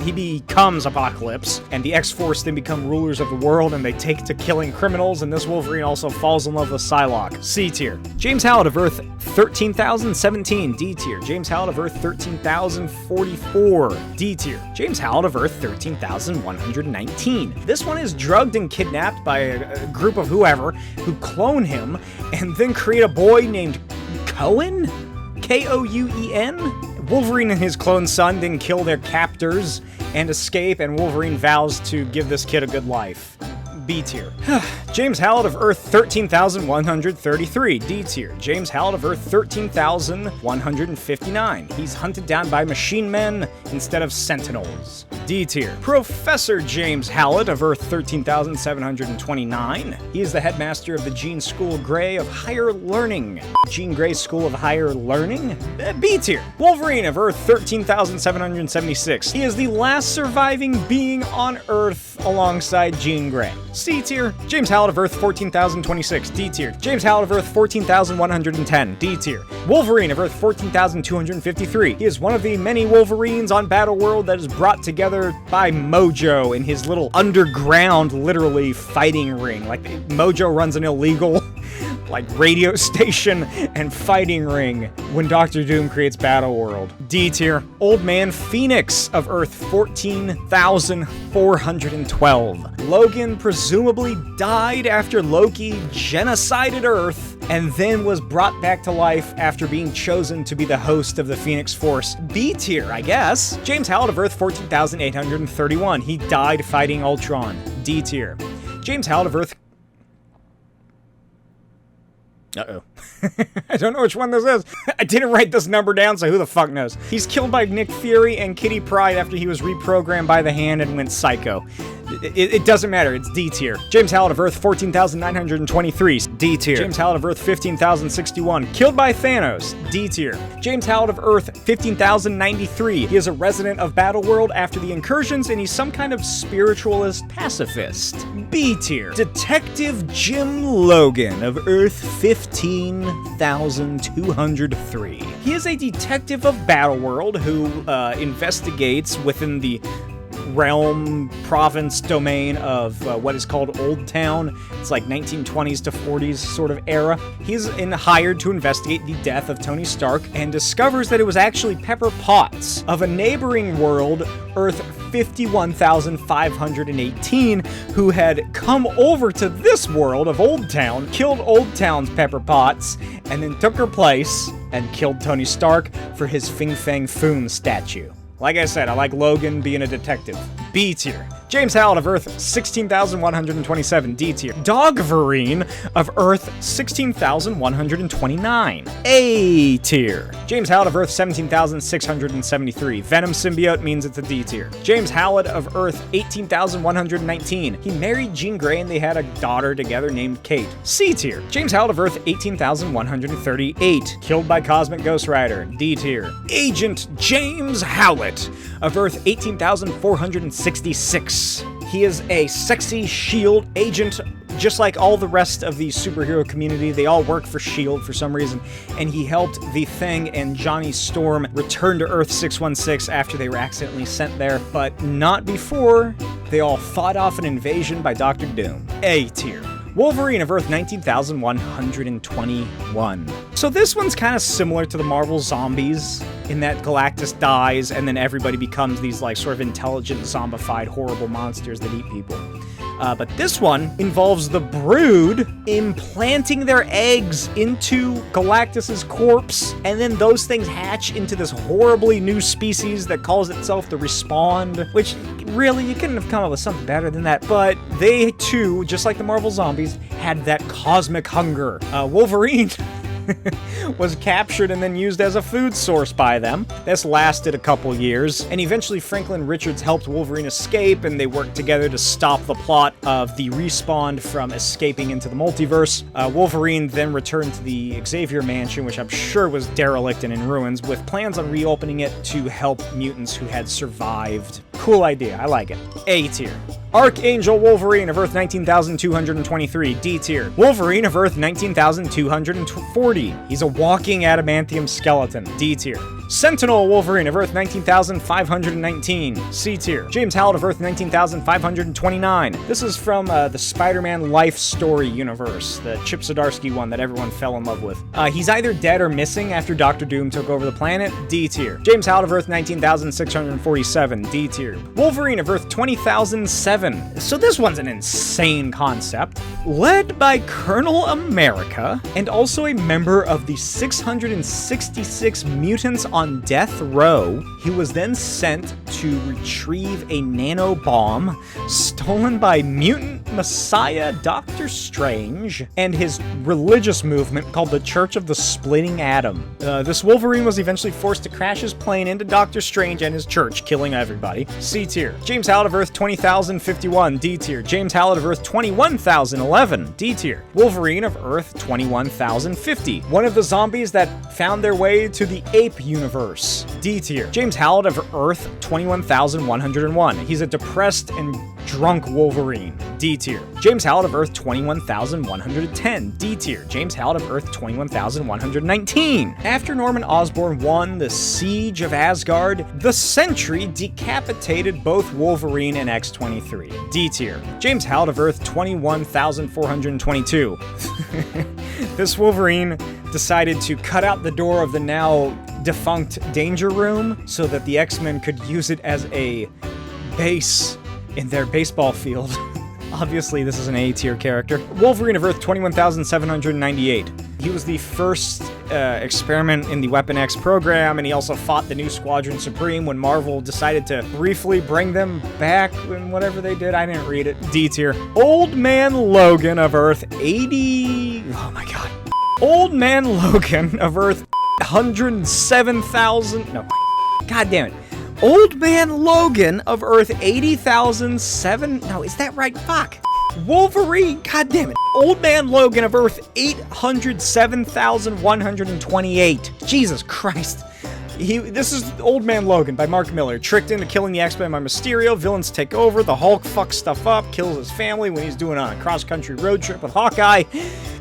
He becomes Apocalypse, and the X-Force then become rulers of the world, and they take to killing criminals, and this Wolverine also falls in love with Psylocke. C tier. James Howlett of Earth, 13,017. D tier. James Howlett of Earth, 13,044. D tier. James Howlett of Earth, 13,119. This one is drugged and kidnapped by a group of whoever who clone him, and then create a boy named Cohen? K-O-U-E-N? Wolverine and his clone son then kill their captors and escape, and Wolverine vows to give this kid a good life. B tier. James Howlett of Earth, 13,133. D tier. James Howlett of Earth, 13,159. He's hunted down by machine men instead of sentinels. D tier. Professor James Howlett of Earth, 13,729. He is the headmaster of the Jean School Grey of Higher Learning. Jean Grey School of Higher Learning? B tier. Wolverine of Earth, 13,776. He is the last surviving being on Earth alongside Jean Grey. C tier. James Howlett of Earth, 14,026. D tier. James Howlett of Earth, 14,110. D tier. Wolverine of Earth, 14,253. He is one of the many Wolverines on Battleworld that is brought together by Mojo in his little underground, literally, fighting ring. Like, Mojo runs an illegal like radio station and fighting ring when Doctor Doom creates Battleworld. D tier. Old Man Phoenix of Earth, 14,412. Logan presumably died after Loki genocided Earth and then was brought back to life after being chosen to be the host of the Phoenix Force. B tier, I guess. James Howlett of Earth, 14,831. He died fighting Ultron. D tier. James Howlett of Earth... Uh-oh. I don't know which one this is. I didn't write this number down, so who the fuck knows? He's killed by Nick Fury and Kitty Pryde after he was reprogrammed by the Hand and went psycho. It doesn't matter, it's D tier. James Howlett of Earth, 14,923. D tier. James Howlett of Earth, 15,061. Killed by Thanos. D tier. James Howlett of Earth, 15,093. He is a resident of Battleworld after the incursions, and he's some kind of spiritualist pacifist. B tier. Detective Jim Logan of Earth, 15,203. He is a detective of Battleworld who investigates within the realm, province, domain of what is called Old Town. It's like 1920s to 40s sort of era. He's hired to investigate the death of Tony Stark and discovers that it was actually Pepper Potts of a neighboring world, Earth 51,518, who had come over to this world of Old Town, killed Old Town's Pepper Potts, and then took her place and killed Tony Stark for his Fing Fang Foom statue. Like I said, I like Logan being a detective. B tier. James Howlett of Earth, 16,127. D tier. Dogverine of Earth, 16,129. A tier. James Howlett of Earth, 17,673. Venom symbiote means it's a D tier. James Howlett of Earth, 18,119. He married Jean Grey and they had a daughter together named Kate. C tier. James Howlett of Earth, 18,138. Killed by Cosmic Ghost Rider. D tier. Agent James Howlett of Earth, 18,466. He is a sexy S.H.I.E.L.D. agent, just like all the rest of the superhero community. They all work for S.H.I.E.L.D. for some reason, and he helped the Thing and Johnny Storm return to Earth 616 after they were accidentally sent there, but not before they all fought off an invasion by Doctor Doom. A tier. Wolverine of Earth, 19,121. So this one's kind of similar to the Marvel Zombies, in that Galactus dies and then everybody becomes these like sort of intelligent, zombified, horrible monsters that eat people. But this one involves the Brood implanting their eggs into Galactus's corpse, and then those things hatch into this horribly new species that calls itself the Respawn, which really, you couldn't have come up with something better than that. But they too, just like the Marvel Zombies, had that cosmic hunger. Wolverine was captured and then used as a food source by them. This lasted a couple years, and eventually Franklin Richards helped Wolverine escape, and they worked together to stop the plot of the Respawn from escaping into the multiverse. Wolverine then returned to the Xavier Mansion, which I'm sure was derelict and in ruins, with plans on reopening it to help mutants who had survived. Cool idea, I like it. A tier. Archangel Wolverine of Earth 19,223, D tier. Wolverine of Earth 19,240. He's a walking adamantium skeleton, D tier. Sentinel Wolverine of Earth 19,519, C tier. James Howlett of Earth 19,529. This is from the Spider-Man Life Story universe, the Chip Zdarsky one that everyone fell in love with. He's either dead or missing after Doctor Doom took over the planet, D tier. James Howlett of Earth 19,647, D tier. Wolverine of Earth 20,007. So this one's an insane concept. Led by Colonel America, and also a member of the 666 mutants on death row, he was then sent to retrieve a nanobomb stolen by mutant messiah Doctor Strange and his religious movement called the Church of the Splitting Atom. This Wolverine was eventually forced to crash his plane into Doctor Strange and his church, killing everybody. C tier. James Howlett of Earth 20,051, D tier. James Howlett of Earth 21,011, D tier. Wolverine of Earth 21,050, one of the zombies that found their way to the ape universe, D tier. James Howlett of Earth 21,101. He's a depressed and drunk Wolverine, D tier. James Howlett of Earth 21,110, D tier. James Howlett of Earth 21,119. After Norman Osborn won the Siege of Asgard, the Sentry decapitated both Wolverine and X-23, D tier. James Howlett of Earth 21,422. This Wolverine decided to cut out the door of the now defunct Danger Room so that the X-Men could use it as a base in their baseball field. Obviously, this is an A-tier character. Wolverine of Earth 21,798. He was the first experiment in the Weapon X program, and he also fought the new Squadron Supreme when Marvel decided to briefly bring them back in whatever they did. I didn't read it. D tier. Old Man Logan of Earth 80... Oh my god. Old Man Logan of Earth 107,000... No. God damn it. Old Man Logan of Earth 80,007... No, is that right? Fuck. Wolverine, god damn it. Old Man Logan of Earth 807,128. Jesus Christ. This is Old Man Logan by Mark Miller. Tricked into killing the X-Men by Mysterio, villains take over, the Hulk fucks stuff up, kills his family when he's doing a cross-country road trip with Hawkeye.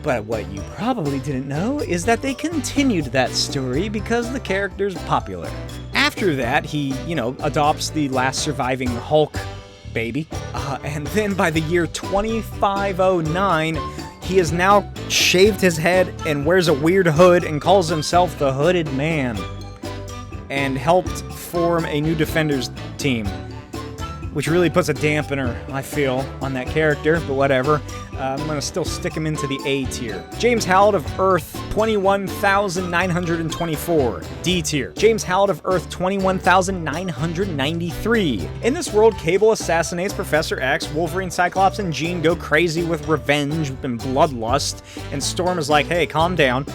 But what you probably didn't know is that they continued that story because the character's popular. After that, he, adopts the last surviving Hulk baby. And then by the year 2509, he has now shaved his head and wears a weird hood and calls himself the Hooded Man, and helped form a new Defenders team, which really puts a dampener, I feel, on that character, but whatever. I'm gonna still stick him into the A tier. James Howlett of Earth 21,924, D tier. James Howlett of Earth 21,993. In this world, Cable assassinates Professor X, Wolverine, Cyclops, and Jean go crazy with revenge and bloodlust, and Storm is like, hey, calm down.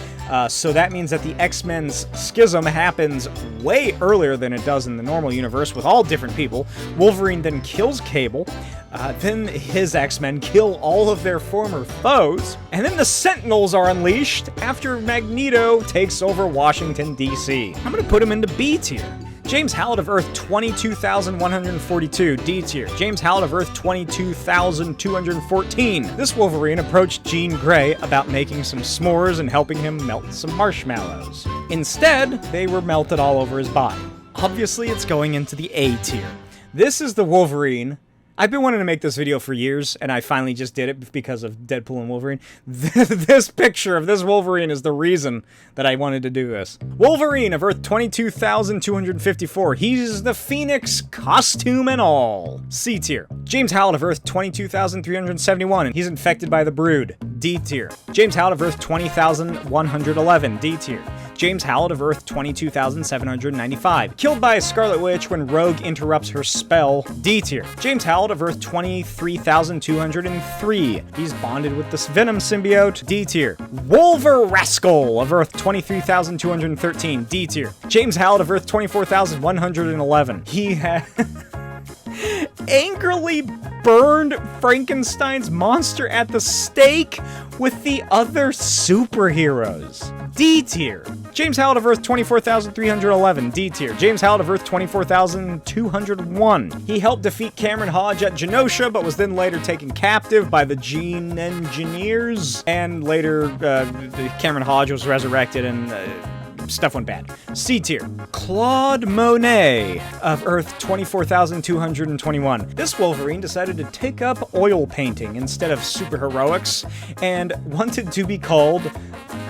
So that means that the X-Men's schism happens way earlier than it does in the normal universe with all different people. Wolverine then kills Cable. Then his X-Men kill all of their former foes, and then the Sentinels are unleashed after Magneto takes over Washington, D.C. I'm gonna put him into B tier. James Howlett of Earth 22,142, D tier. James Howlett of Earth 22,214. This Wolverine approached Jean Grey about making some s'mores and helping him melt some marshmallows. Instead, they were melted all over his body. Obviously, it's going into the A tier. This is the Wolverine I've been wanting to make this video for years, and I finally just did it because of Deadpool and Wolverine. This picture of this Wolverine is the reason that I wanted to do this. Wolverine of Earth 22,254. He's the Phoenix, costume and all. C tier. James Howlett of Earth 22,371. He's infected by the Brood. D tier. James Howlett of Earth 20,111. D tier. James Howlett of Earth 22,795. Killed by a Scarlet Witch when Rogue interrupts her spell. D tier. James Howlett of Earth 23,203. He's bonded with this Venom symbiote. D tier. Wolverascal of Earth 23,213. D tier. James Howlett of Earth 24,111. He has angrily burned Frankenstein's monster at the stake with the other superheroes. D tier. James Howlett of Earth 24,311. D tier. James Howlett of Earth 24,201. He helped defeat Cameron Hodge at Genosha, but was then later taken captive by the Gene Engineers. And later, Cameron Hodge was resurrected and stuff went bad. C tier. Claude Monet of Earth 24,221. This Wolverine decided to take up oil painting instead of superheroics and wanted to be called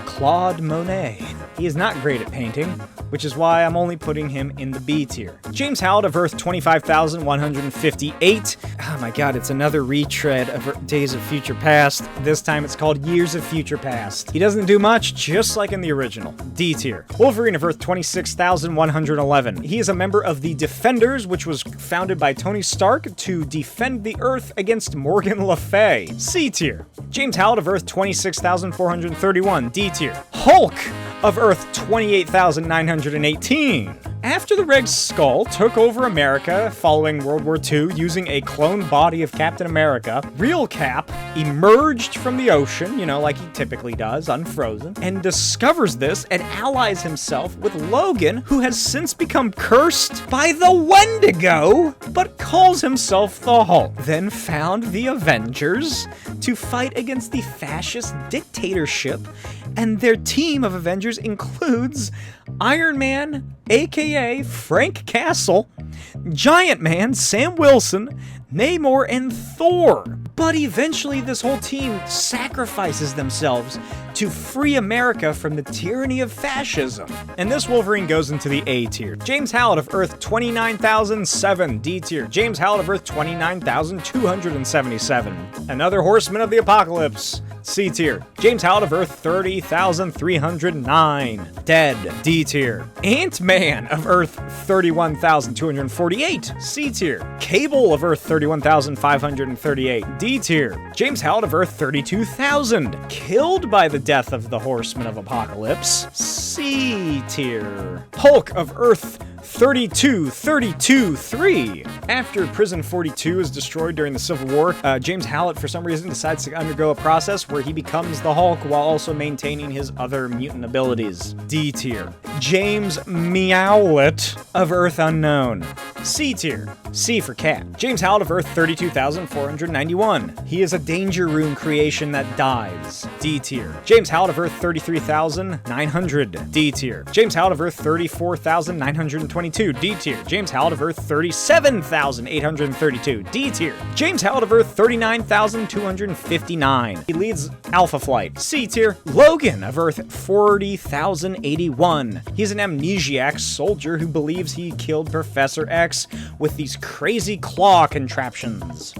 Claude Monet. He is not great at painting, which is why I'm only putting him in the B tier. James Howlett of Earth 25,158. Oh my god, it's another retread of Days of Future Past. This time it's called Years of Future Past. He doesn't do much, just like in the original. D tier. Wolverine of Earth 26,111. He is a member of the Defenders, which was founded by Tony Stark to defend the Earth against Morgan Le Fay. C tier. James Howlett of Earth 26,431. D tier. Hulk of Earth 28,918. After the Red Skull took over America following World War II using a cloned body of Captain America, real Cap emerged from the ocean, you know, like he typically does, unfrozen, and discovers this and allies himself with Logan, who has since become cursed by the Wendigo, but calls himself the Hulk. Then found the Avengers to fight against the fascist dictatorship, and their team of Avengers includes Iron Man, aka Frank Castle, Giant Man, Sam Wilson, Namor, and Thor. But eventually this whole team sacrifices themselves to free America from the tyranny of fascism. And this Wolverine goes into the A tier. James Howlett of Earth 29,007. D tier. James Howlett of Earth 29,277. Another Horseman of the Apocalypse. C tier. James Howlett of Earth 30,309. Dead. D tier. Ant-Man of Earth 31,248. C tier. Cable of Earth 31,538. D tier. James Howlett of Earth 32,000. Killed by the death of the Horseman of Apocalypse. C tier. Hulk of Earth 32,3. After Prison 42 is destroyed during the Civil War, James Howlett, for some reason, decides to undergo a process where he becomes the Hulk while also maintaining his other mutant abilities. D tier. James Meowlet of Earth Unknown. C tier. C for Cat. James Howlett of Earth 32,491. He is a Danger Room creation that dies. D tier. James Howlett of Earth 33,900. D tier. James Howlett of Earth 34,922. D tier. James Howlett of Earth 37,832. D tier. James Howlett of Earth 39,259. He leads Alpha Flight. C tier. Logan of Earth 40,081. He's an amnesiac soldier who believes he killed Professor X with these crazy claw contraptions.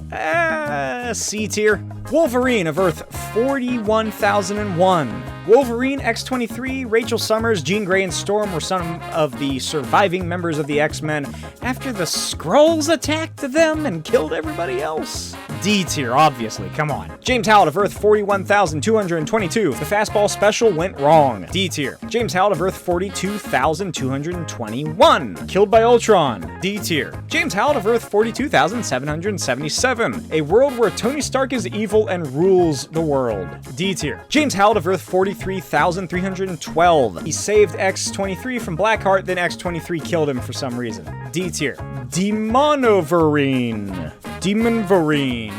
C tier. Wolverine of Earth 41,001. Wolverine, X-23, Rachel Summers, Jean Grey, and Storm were some of the surviving members of the X-Men after the Skrulls attacked them and killed everybody else. D tier, obviously, come on. James Howlett of Earth 41,222. The fastball special went wrong. D tier. James Howlett of Earth 42,221. Killed by Ultron. D tier. James Howlett of Earth 42,777. A world where Tony Stark is evil and rules the world. D tier. James Howlett of Earth 43,312. He saved X-23 from Blackheart, then X-23 killed him for some reason. D tier. Demonverine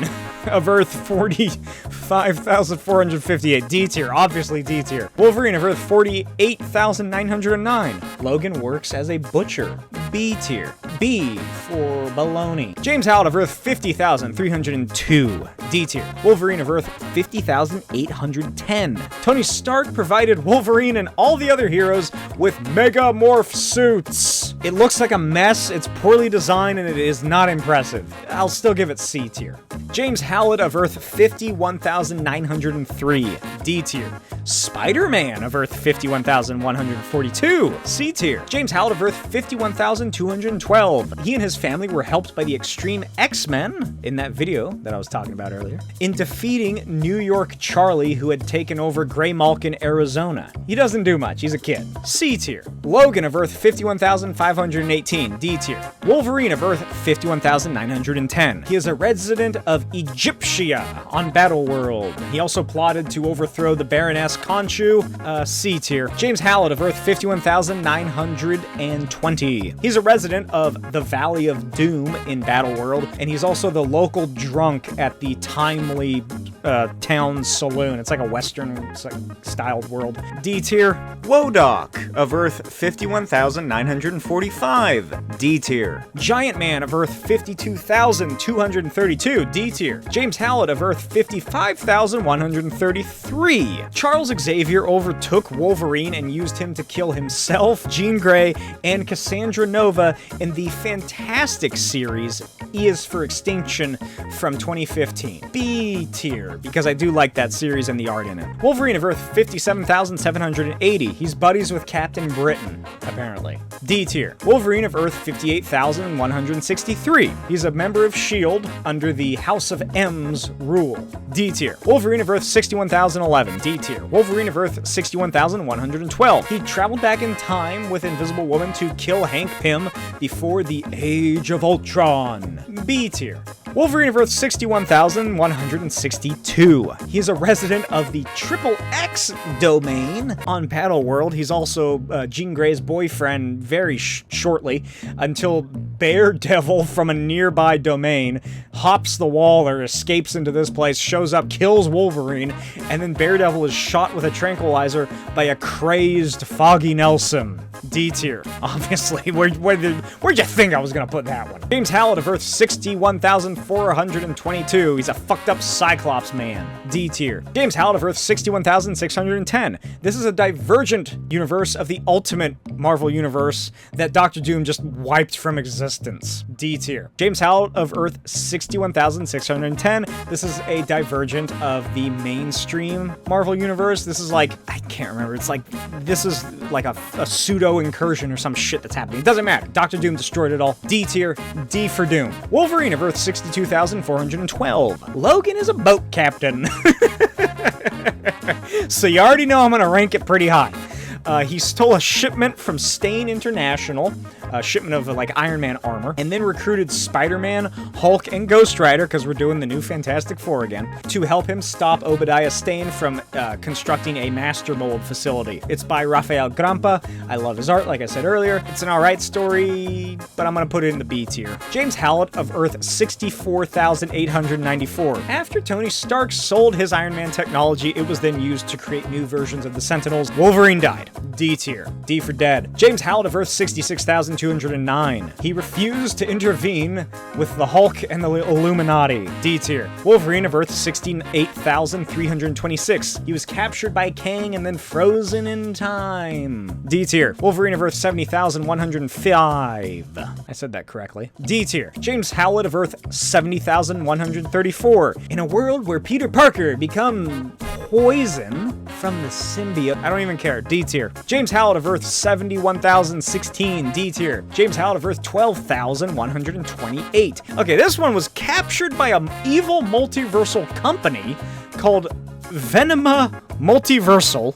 of Earth 45,458. D tier, obviously D tier. Wolverine of Earth 48,909. Logan works as a butcher. B tier. B for baloney. James Howlett of Earth 50,302, D tier. Wolverine of Earth 50,810. Tony Stark provided Wolverine and all the other heroes with megamorph suits. It looks like a mess, it's poorly designed, and it is not impressive. I'll still give it C tier. James Howlett of Earth 51,903, D tier. Spider-Man of Earth 51,142, C tier. James Howlett of Earth 51,212. He and his family were helped by the Extreme X-Men, in that video that I was talking about earlier, in defeating New York Charlie, who had taken over Graymalkin, Arizona. He doesn't do much, he's a kid. C tier. Logan of Earth 51,518, D tier. Wolverine of Earth 51,910. He is a resident of Egyptia on Battleworld. He also plotted to overthrow the Baroness Khonshu, C tier. James Howlett of Earth 51,920. He's a resident of the Valley of Doom in Battleworld, and he's also the local drunk at the Timely Town Saloon. It's like a Western styled world. D tier. Wodok of Earth 51,945, D tier. Giant Man of Earth 52,232, D tier. James Howlett of Earth 55,133. Charles Xavier overtook Wolverine and used him to kill himself, Jean Grey, and Cassandra Nova in the fantastic series E is for Extinction from 2015. B tier, because I do like that series and the art in it. Wolverine of Earth 57,780. He's buddies with Captain Britain, apparently. D tier. Wolverine of Earth 58,163. He's a member of S.H.I.E.L.D. under the House of M's rule. D tier. Wolverine of Earth 61,011. D tier. Wolverine of Earth 61,112. He traveled back in time with Invisible Woman to kill Hank Pym before the Age of Ultron. B tier. Wolverine of Earth 61,162. He's a resident of the Triple X domain on Battleworld. He's also Jean Grey's boyfriend very shortly, until Daredevil from a nearby domain hops the wall or escapes into this place, shows up, kills Wolverine, and then Daredevil is shot with a tranquilizer by a crazed Foggy Nelson. D tier. Obviously, where'd you think I was gonna put that one? James Howlett of Earth 61,422. He's a fucked up Cyclops man. D tier. James Howlett of Earth 61,610. This is a divergent universe of the ultimate Marvel universe that Doctor Doom just wiped from existence. D tier. James Howlett of Earth 61,610. This is a divergent of the mainstream Marvel universe. This is like, I can't remember. It's like, this is like a pseudo incursion or some shit that's happening. It doesn't matter. Doctor Doom destroyed it all. D tier. D for Doom. Wolverine of Earth 62,412. Logan is a boat captain. So you already know I'm gonna rank it pretty high. He stole a shipment from Stain International, a shipment of like Iron Man armor, and then recruited Spider-Man, Hulk, and Ghost Rider, because we're doing the new Fantastic Four again, to help him stop Obadiah Stane from constructing a master mold facility. It's by Rafael Grampa. I love his art, like I said earlier. It's an alright story, but I'm gonna put it in the B tier. James Howlett of Earth 64,894. After Tony Stark sold his Iron Man technology, it was then used to create new versions of the Sentinels. Wolverine died. D tier. D for dead. James Howlett of Earth 66,209. He refused to intervene with the Hulk and the Illuminati. D tier. Wolverine of Earth 68,326. He was captured by Kang and then frozen in time. D tier. Wolverine of Earth 70,105. I said that correctly. D tier. James Howlett of Earth 70,134. In a world where Peter Parker becomes poison from the symbiote. I don't even care. D tier. James Howlett of Earth 71,016. D tier. James Howlett of Earth 12,128. Okay, this one was captured by an evil multiversal company called Venema Multiversal,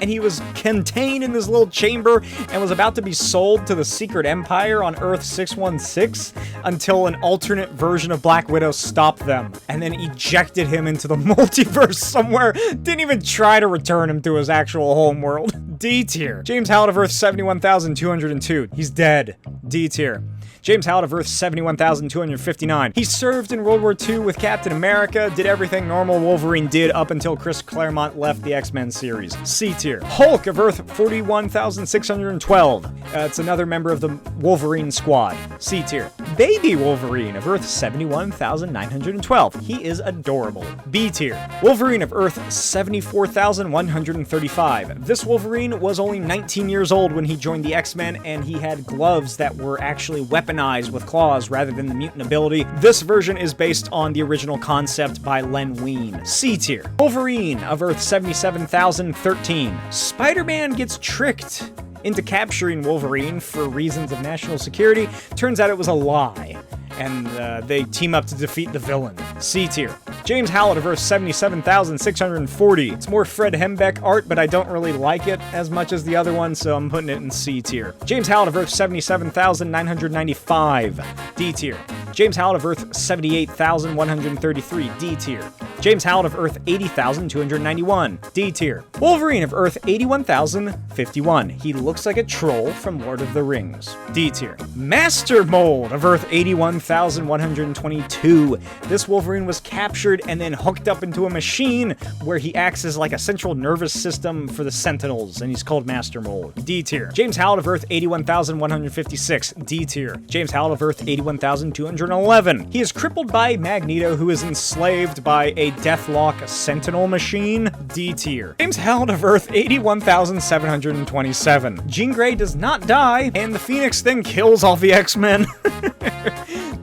and he was contained in this little chamber and was about to be sold to the Secret Empire on Earth 616 until an alternate version of Black Widow stopped them and then ejected him into the multiverse somewhere. Didn't even try to return him to his actual homeworld. D tier. James Howlett of Earth 71,202. He's dead. D tier. James Howard of Earth 71,259. He served in World War II with Captain America, did everything normal Wolverine did up until Chris Claremont left the X-Men series. C tier. Hulk of Earth 41,612. It's another member of the Wolverine squad. C tier. Baby Wolverine of Earth 71,912. He is adorable. B tier. Wolverine of Earth 74,135. This Wolverine was only 19 years old when he joined the X-Men, and he had gloves that were actually weaponized with claws rather than the mutant ability. This version is based on the original concept by Len Wein. C tier. Wolverine of Earth 77,013. Spider-Man gets tricked into capturing Wolverine for reasons of national security. Turns out it was a lie, and they team up to defeat the villain. C tier. James Howlett of Earth 77,640. It's more Fred Hembeck art, but I don't really like it as much as the other one, so I'm putting it in C tier. James Howlett of Earth 77,995. D tier. James Howlett of Earth 78,133. D tier. James Howlett of Earth 80,291. D tier. Wolverine of Earth 81,051. He looks like a troll from Lord of the Rings. D tier. Master Mold of Earth 81,122. This Wolverine was captured and then hooked up into a machine where he acts as like a central nervous system for the Sentinels, and he's called Master Mold. D tier. James Howlett of Earth 81,156. D tier. James Howlett of Earth 81,211. He is crippled by Magneto, who is enslaved by a Deathlock Sentinel machine. D tier. James Howlett of Earth 81,727. Jean Grey does not die, and the Phoenix then kills all the X-Men.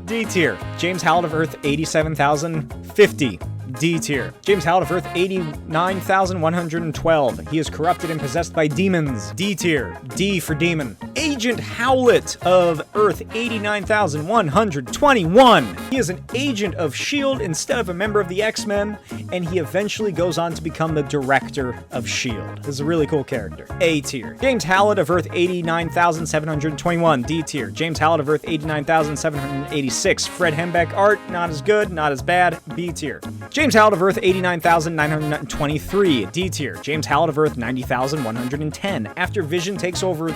D tier. James Howlett of Earth 87,050. D tier. James Howlett of Earth 89,112. He is corrupted and possessed by demons. D tier. D for demon. Agent Howlett of Earth 89,121. He is an agent of S.H.I.E.L.D. instead of a member of the X-Men, and he eventually goes on to become the director of S.H.I.E.L.D. This is a really cool character. A tier. James Howlett of Earth 89,721. D tier. James Howlett of Earth 89,786. Fred Hembeck art, not as good, not as bad. B tier. James Howlett of Earth 89,923. D tier. James Howlett of Earth 90,110. After Vision takes over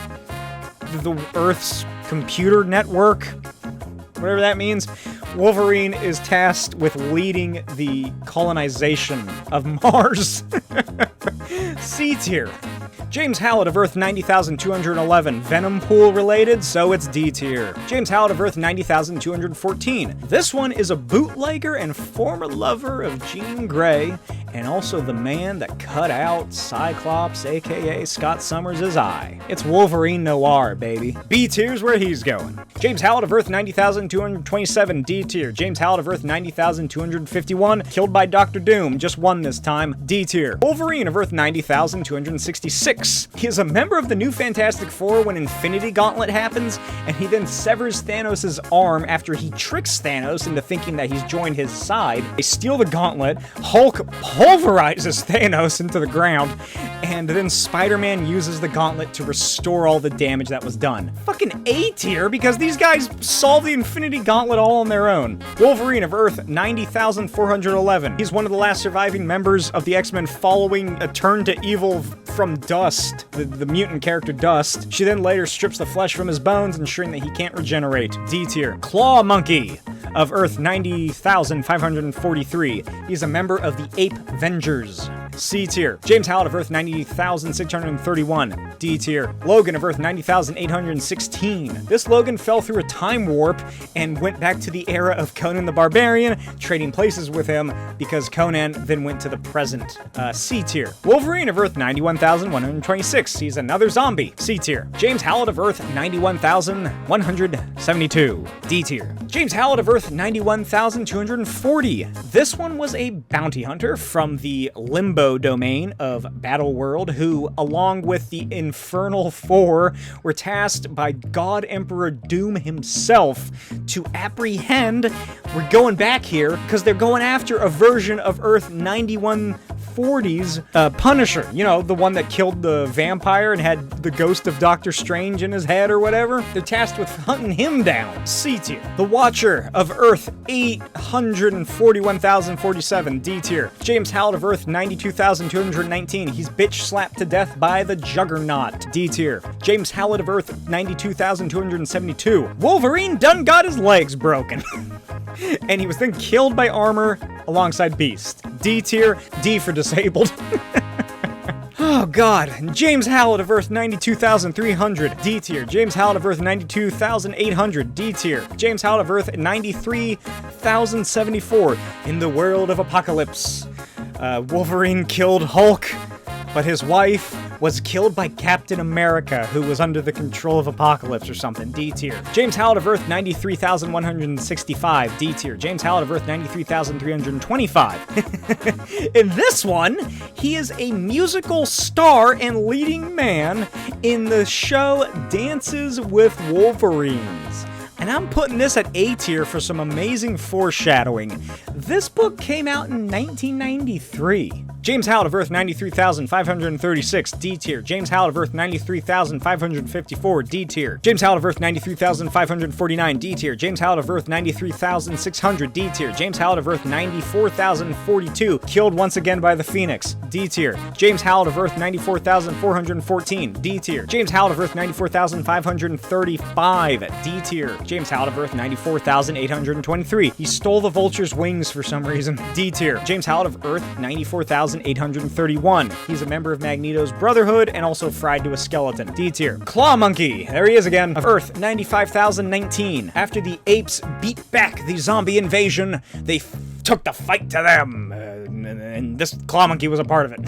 the Earth's computer network, whatever that means, Wolverine is tasked with leading the colonization of Mars. C tier. James Howlett of Earth 90,211. Venom Pool related, so it's D tier. James Howlett of Earth 90,214. This one is a bootlegger and former lover of Jean Grey, and also the man that cut out Cyclops, aka Scott Summers' eye. It's Wolverine Noir, baby. B tier's where he's going. James Howlett of Earth 90,227. D tier. James Howlett of Earth 90,251. Killed by Dr. Doom. Just one this time. D tier. Wolverine of Earth 90,266. He is a member of the New Fantastic Four when Infinity Gauntlet happens, and he then severs Thanos' arm after he tricks Thanos into thinking that he's joined his side. They steal the gauntlet, Hulk pulverizes Thanos into the ground, and then Spider-Man uses the gauntlet to restore all the damage that was done. Fucking A tier, because these guys solve the Infinity Gauntlet all on their own. Wolverine of Earth 90,411. He's one of the last surviving members of the X-Men following a turn to evil from Dust, the mutant character Dust. She then later strips the flesh from his bones, ensuring that he can't regenerate. D tier. Claw Monkey of Earth 90,543. He's a member of the Ape Vengers. C tier. James Howlett of Earth 90,631. D tier. Logan of Earth 90,816. This Logan fell through a time warp and went back to the era of Conan the Barbarian, trading places with him because Conan then went to the present. C tier. Wolverine of Earth 91,126. He's another zombie. C tier. James Howlett of Earth 91,172. D tier. James Howlett of Earth 91,240. This one was a bounty hunter from the Limbo domain of Battle World, who, along with the Infernal Four, were tasked by God Emperor Doom himself to apprehend. We're going back here because they're going after a version of Earth 91 40s Punisher. You know, the one that killed the vampire and had the ghost of Doctor Strange in his head or whatever. They're tasked with hunting him down. C tier. The Watcher of Earth 841,047. D tier. James Howlett of Earth 92,219. He's bitch slapped to death by the Juggernaut. D tier. James Howlett of Earth 92,272. Wolverine done got his legs broken. And he was then killed by armor alongside Beast. D tier. D for disabled. Oh god. James Howlett of Earth 92,300. D tier. James Howlett of Earth 92,800. D tier. James Howlett of Earth 93,074. In the world of Apocalypse, Wolverine killed Hulk, but his wife was killed by Captain America, who was under the control of Apocalypse or something. D tier. James Howlett of Earth 93,165. D tier. James Howlett of Earth 93,325. In this one, he is a musical star and leading man in the show Dances with Wolverines. And I'm putting this at A tier for some amazing foreshadowing. This book came out in 1993. James Howlett of Earth 93,536. D tier. James Howlett of Earth 93,554. D tier. James Howlett of Earth 93,549. D tier. James Howlett of Earth 93,600. D tier. James Howlett of Earth 94,042. Killed once again by the Phoenix. D tier. James Howlett of Earth 94,414. D tier. James Howlett of Earth 94,535. D tier. James Howlett of Earth 94,823. He stole the Vulture's wings for some reason. D tier. James Howlett of Earth 94,831. He's a member of Magneto's Brotherhood and also fried to a skeleton. D tier. Claw Monkey. There he is again. Of Earth 95,019. After the apes beat back the zombie invasion, they took the fight to them. And this Claw Monkey was a part of it.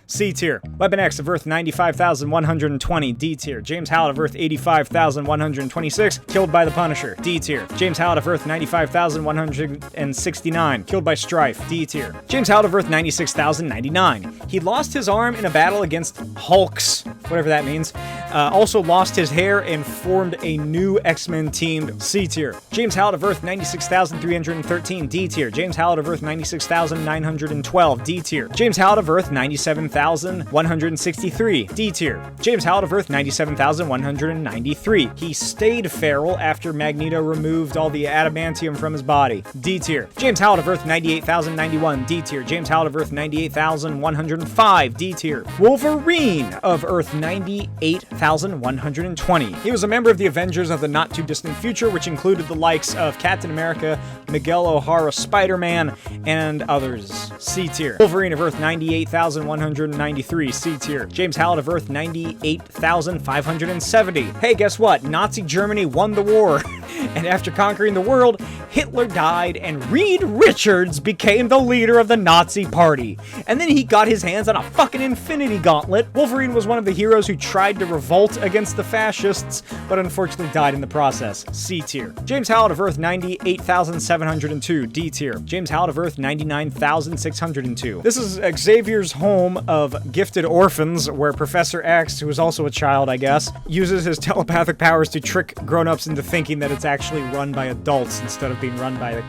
C tier. Weapon X of Earth 95,120. D tier. James Howlett of Earth 85,126. Killed by the Punisher. D tier. James Howlett of Earth 95,169. Killed by Strife. D tier. James Howlett of Earth 96,099. He lost his arm in a battle against Hulks, whatever that means. Also lost his hair and formed a new X-Men team. C tier. James Howlett of Earth 96,313. D tier. James Howlett of Earth 96,912. D tier. James Howlett of Earth 97,163. D tier. James Howlett of Earth 97,193. He stayed feral after Magneto removed all the adamantium from his body. D tier. James Howlett of Earth 98,091. D tier. James Howlett of Earth 98,105. D tier. Wolverine of Earth 98,120. He was a member of the Avengers of the not too distant future, which included the likes of Captain America, Miguel O'Hara, Spider-Man, and others. C tier. Wolverine of Earth 98,193. C tier. James Howlett of Earth 98,570. Hey, guess what? Nazi Germany won the war. And after conquering the world, Hitler died and Reed Richards became the leader of the Nazi party. And then he got his hands on a fucking Infinity Gauntlet. Wolverine was one of the heroes who tried to revolt against the fascists, but unfortunately died in the process. C tier. James Howlett of Earth 98,702. D tier. James Howlett of Earth 99,602. This is Xavier's home of gifted orphans, where Professor X, who is also a child, I guess, uses his telepathic powers to trick grown-ups into thinking that it's actually run by adults instead of being run by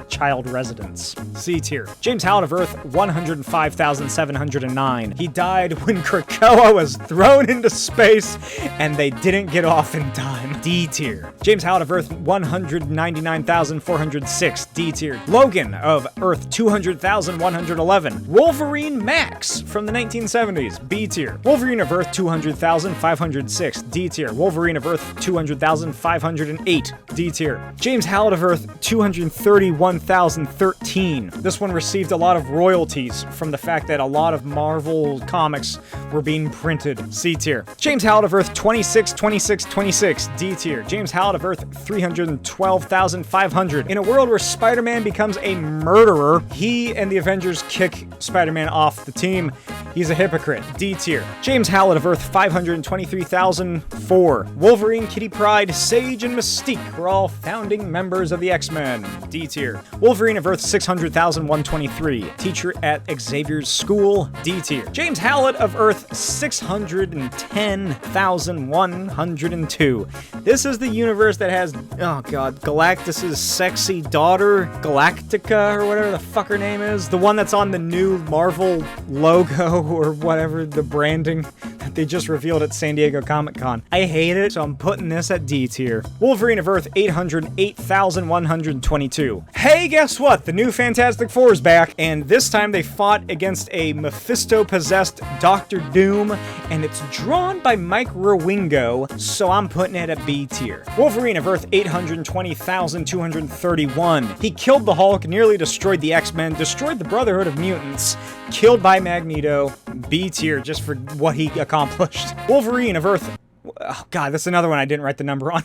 child residents. C tier. James Howlett of Earth 105,709. He died when Krakoa was thrown into space and they didn't get off in time. D tier. James Howlett of Earth 199,406. D tier. Logan of Earth 200,111. Wolverine Max from the 1970s. B tier. Wolverine of Earth 200,506. D tier. Wolverine of Earth 200,508. D tier. James Howlett of Earth 231,013. This one received a lot of royalties from the fact that a lot of Marvel comics were being printed. C tier. James Howlett of Earth 26,26,26. D tier. James Howlett of Earth 312,500. In a world where Spider-Man becomes a murderer, he and the Avengers kick Spider-Man off the team. He's a hypocrite. D tier. James Howlett of Earth 523,004. Wolverine, Kitty Pryde, Sage, and Mystique were all founding members of the X-Men. D tier. Wolverine of Earth 600,123. Teacher at Xavier's school. D tier. James Howlett of Earth 610,102. This is the universe that has, oh god, Galactus's sexy daughter, Galactica, or whatever the fuck her name is. The one that's on the new Marvel logo, or whatever, the branding that they just revealed at San Diego Comic-Con. I hate it, so I'm putting this at D tier. Wolverine of Earth 808,122. Hey, guess what? The new Fantastic Four is back, and this time they fought against a Mephisto-possessed Doctor Doom, and it's drawn by Mike Rowingo, so I'm putting it at B tier. Wolverine of Earth 820,231. He killed the Hulk, nearly destroyed the X-Men, destroyed the Brotherhood of Mutants, killed by Magneto. B tier just for what he accomplished. Wolverine of Earth... Oh god, that's another one I didn't write the number on.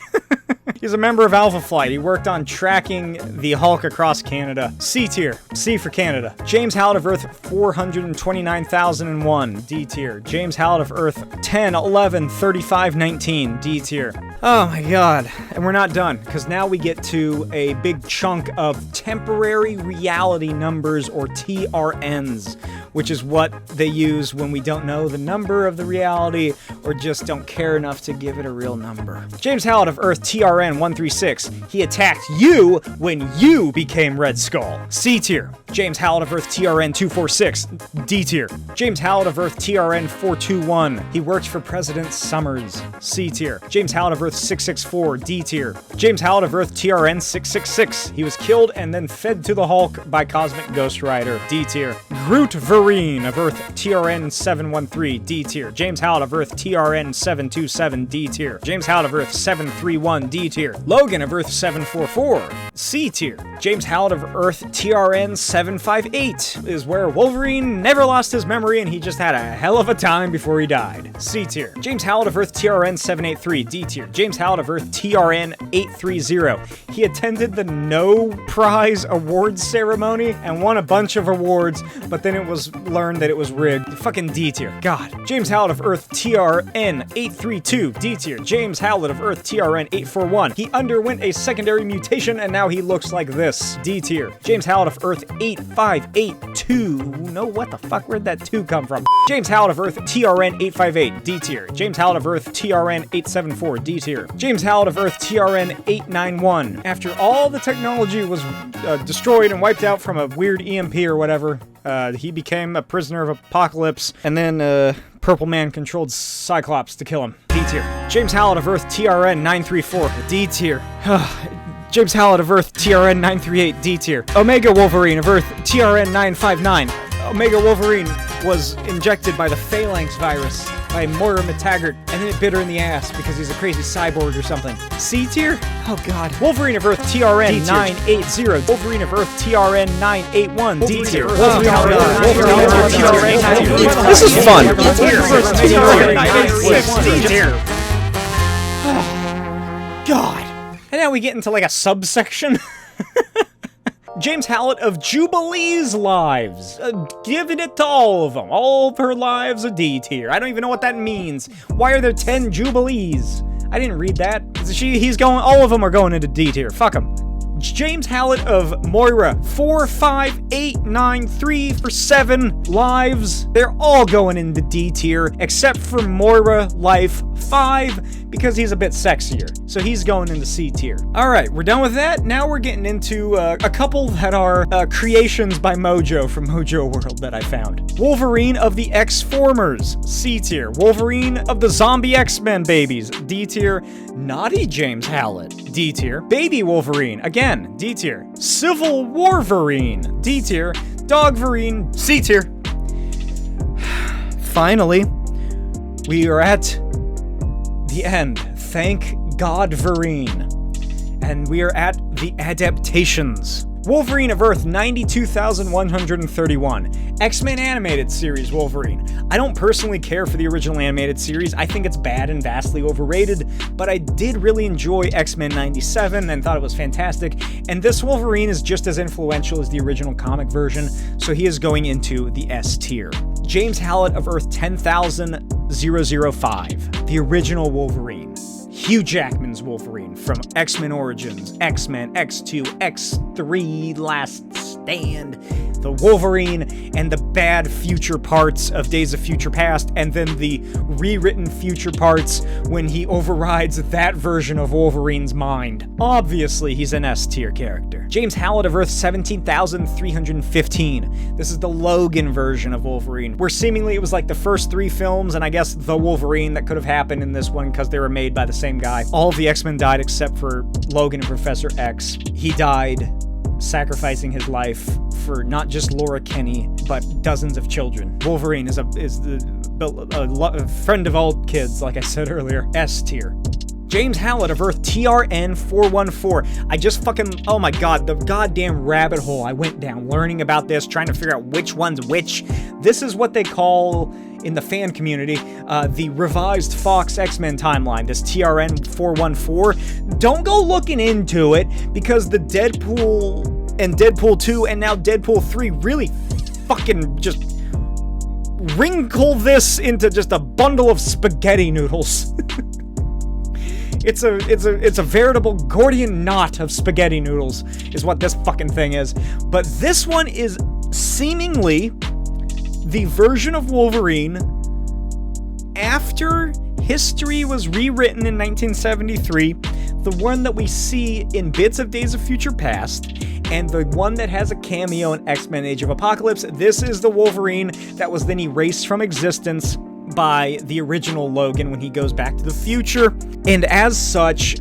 He's a member of Alpha Flight. He worked on tracking the Hulk across Canada. C tier. C for Canada. James Howlett of Earth 429,001. D tier. James Howlett of Earth 10/11/35/19. D tier. Oh my god. And we're not done, because now we get to a big chunk of temporary reality numbers, or TRNs, which is what they use when we don't know the number of the reality, or just don't care enough to give it a real number. James Howlett of Earth TRN 136. He attacked you when you became Red Skull. C tier. James Howlett of Earth TRN 246. D tier. James Howlett of Earth TRN 421. He worked for President Summers. C tier. James Howlett of Earth 664. D tier. James Howlett of Earth TRN 666. He was killed and then fed to the Hulk by Cosmic Ghost Rider. D tier. Groot-Verine of Earth TRN 713. D tier. James Howlett of Earth TRN 727. D tier. James Howlett of Earth 731. D tier. Logan of Earth 744. C tier. James Howlett of Earth TRN 758 is where Wolverine never lost his memory and he just had a hell of a time before he died. C tier. James Howlett of Earth TRN 783. D tier. James Howlett of Earth TRN 830. He attended the No Prize Awards ceremony and won a bunch of awards, but then it was learned that it was rigged. Fucking D tier. God. James Howlett of Earth TRN 832. D tier. James Howlett of Earth TRN 841. He underwent a secondary mutation and now he looks like this. D tier. James Howlett of Earth 8582. No, what the fuck? Where'd that 2 come from? James Howlett of Earth TRN 858. D tier. James Howlett of Earth TRN 874. D tier. James Howlett of Earth TRN 891. After all the technology was destroyed and wiped out from a weird EMP or whatever, he became a prisoner of Apocalypse, and then Purple Man controlled Cyclops to kill him. D tier. James Howlett of Earth TRN 934. D tier. James Howlett of Earth TRN 938. D tier. Omega Wolverine of Earth TRN 959. Omega Wolverine was injected by the Phalanx virus by Moira McTaggart, and then it bit her in the ass because he's a crazy cyborg or something. C tier? Oh god. Wolverine of Earth TRN 980. Wolverine of Earth TRN 981. D tier. Wolverine of Earth TRN 981. This is fun. TRN 986. D tier. God. And now we get into like a subsection. James Howlett of Jubilee's lives. Giving it to all of them. All of her lives a D tier. I don't even know what that means. Why are there 10 Jubilees? I didn't read that. He's going, all of them are going into D tier. Fuck him. James Howlett of Moira, 45893 for 7 lives. They're all going into D tier, except for Moira Life 5, because he's a bit sexier. So he's going into C tier. Alright, we're done with that. Now we're getting into a couple that are creations by Mojo from Mojo World that I found. Wolverine of the X-Formers, C tier. Wolverine of the Zombie X-Men babies, D tier. Naughty James Howlett, D tier. Baby Wolverine, again, D tier. Civil Warverine, D tier. Dogverine, C tier. Finally, we are at the end. Thank God, Verine. And we are at the Adaptations. Wolverine of Earth 92,131. X-Men Animated Series Wolverine. I don't personally care for the original animated series. I think it's bad and vastly overrated, but I did really enjoy X-Men 97 and thought it was fantastic, and this Wolverine is just as influential as the original comic version, so he is going into the S tier. James Hallett of Earth 10,005, the original Wolverine. Hugh Jackman's Wolverine from X-Men Origins, X-Men, X2, X3, Last Stand, the Wolverine, and the bad future parts of Days of Future Past, and then the rewritten future parts when he overrides that version of Wolverine's mind. Obviously, he's an S-tier character. James Hallett of Earth 17,315. This is the Logan version of Wolverine, where seemingly it was like the first 3 films, and I guess the Wolverine that could have happened in this one because they were made by the same guy. All of the X-Men died except for Logan and Professor X. He died sacrificing his life for not just Laura Kinney, but dozens of children. Wolverine is a friend of all kids, like I said earlier. S tier. James Hallett of Earth TRN414. I just fucking, oh my god, the goddamn rabbit hole I went down learning about this, trying to figure out which one's which. This is what they call, in the fan community, the revised Fox X-Men timeline, this TRN414. Don't go looking into it, because the Deadpool and Deadpool 2 and now Deadpool 3 really fucking just wrinkle this into just a bundle of spaghetti noodles. It's a veritable Gordian knot of spaghetti noodles, is what this fucking thing is. But this one is seemingly the version of Wolverine after history was rewritten in 1973, the one that we see in bits of Days of Future Past, and the one that has a cameo in X-Men Age of Apocalypse. This is the Wolverine that was then erased from existence by the original Logan when he goes back to the future. And as such,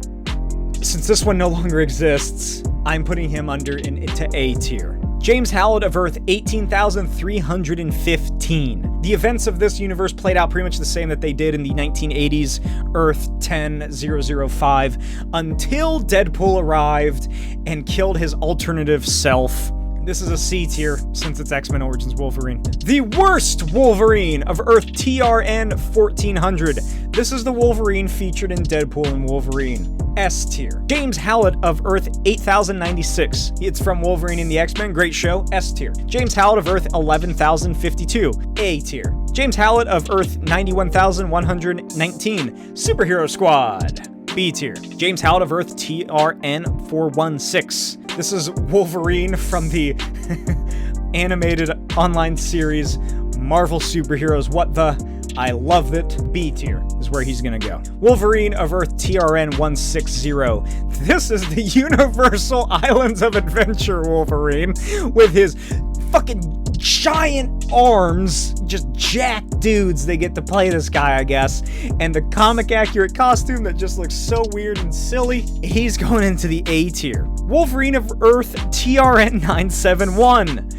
since this one no longer exists, I'm putting him into A tier. James Hallett of Earth 18,315. The events of this universe played out pretty much the same that they did in the 1980s Earth 10,005 until Deadpool arrived and killed his alternative self. This is a C tier, since it's X-Men Origins Wolverine. The worst Wolverine of Earth TRN 1400. This is the Wolverine featured in Deadpool and Wolverine. S tier. James Hallett of Earth 8096. It's from Wolverine and the X-Men. Great show. S tier. James Hallett of Earth 11,052. A tier. James Hallett of Earth 91,119. Superhero Squad. B tier. James Hallett of Earth TRN 416. This is Wolverine from the animated online series Marvel Superheroes. What the? I love it. B tier is where he's gonna go. Wolverine of Earth TRN 160. This is the Universal Islands of Adventure Wolverine with his fucking giant arms, just jacked dudes. They get to play this guy, I guess, and the comic accurate costume that just looks so weird and silly. He's going into the A tier. Wolverine of Earth TRN 971.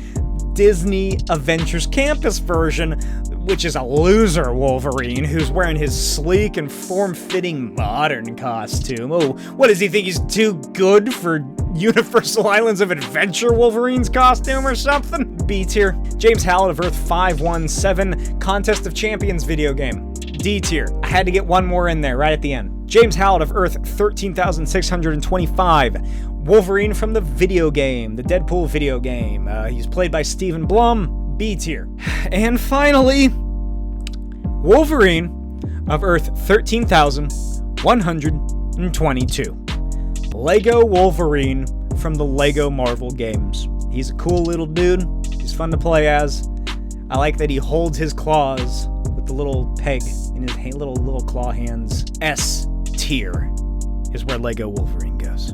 Disney Adventures Campus version, which is a loser Wolverine who's wearing his sleek and form-fitting modern costume. Oh, what does he think, he's too good for Universal Islands of Adventure Wolverine's costume or something? B tier. James Hallett of Earth 517, Contest of Champions video game. D tier. I had to get one more in there right at the end. James Hallett of Earth 13,625, Wolverine from the video game, the Deadpool video game. He's played by Stephen Blum. B tier. And finally, Wolverine of Earth 13,122. Lego Wolverine from the Lego Marvel games. He's a cool little dude. He's fun to play as. I like that he holds his claws with the little peg in his little claw hands. S tier is where Lego Wolverine goes.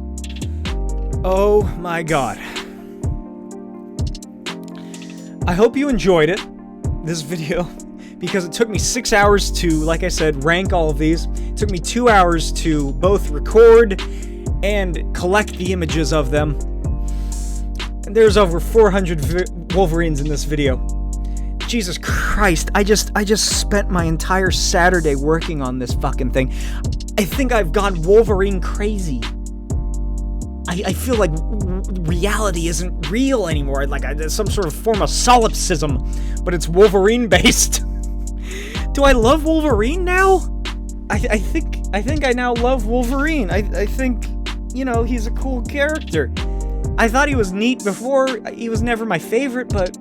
Oh my god. I hope you enjoyed it, this video, because it took me 6 hours to, like I said, rank all of these. It took me 2 hours to both record and collect the images of them. And there's over 400 Wolverines in this video. Jesus Christ, I just spent my entire Saturday working on this fucking thing. I think I've gone Wolverine crazy. I feel like reality isn't real anymore, like it's some sort of form of solipsism, but it's Wolverine-based. Do I love Wolverine now? I think I now love Wolverine. I think, you know, he's a cool character. I thought he was neat before. He was never my favorite, but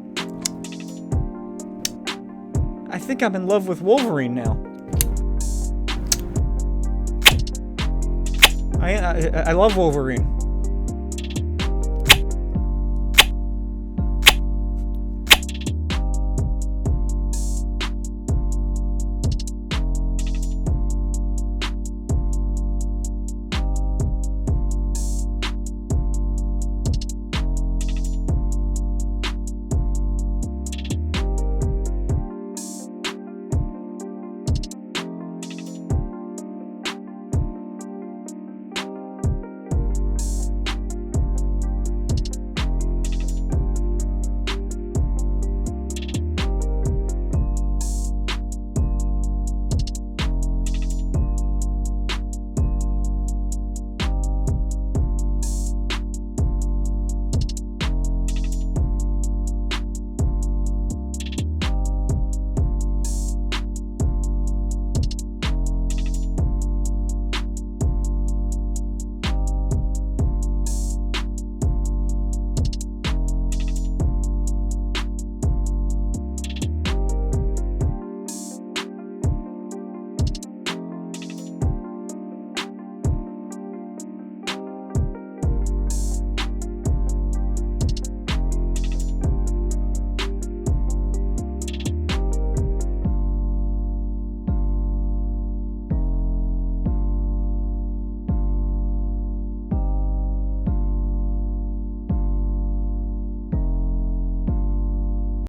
think I'm in love with Wolverine now. I love Wolverine.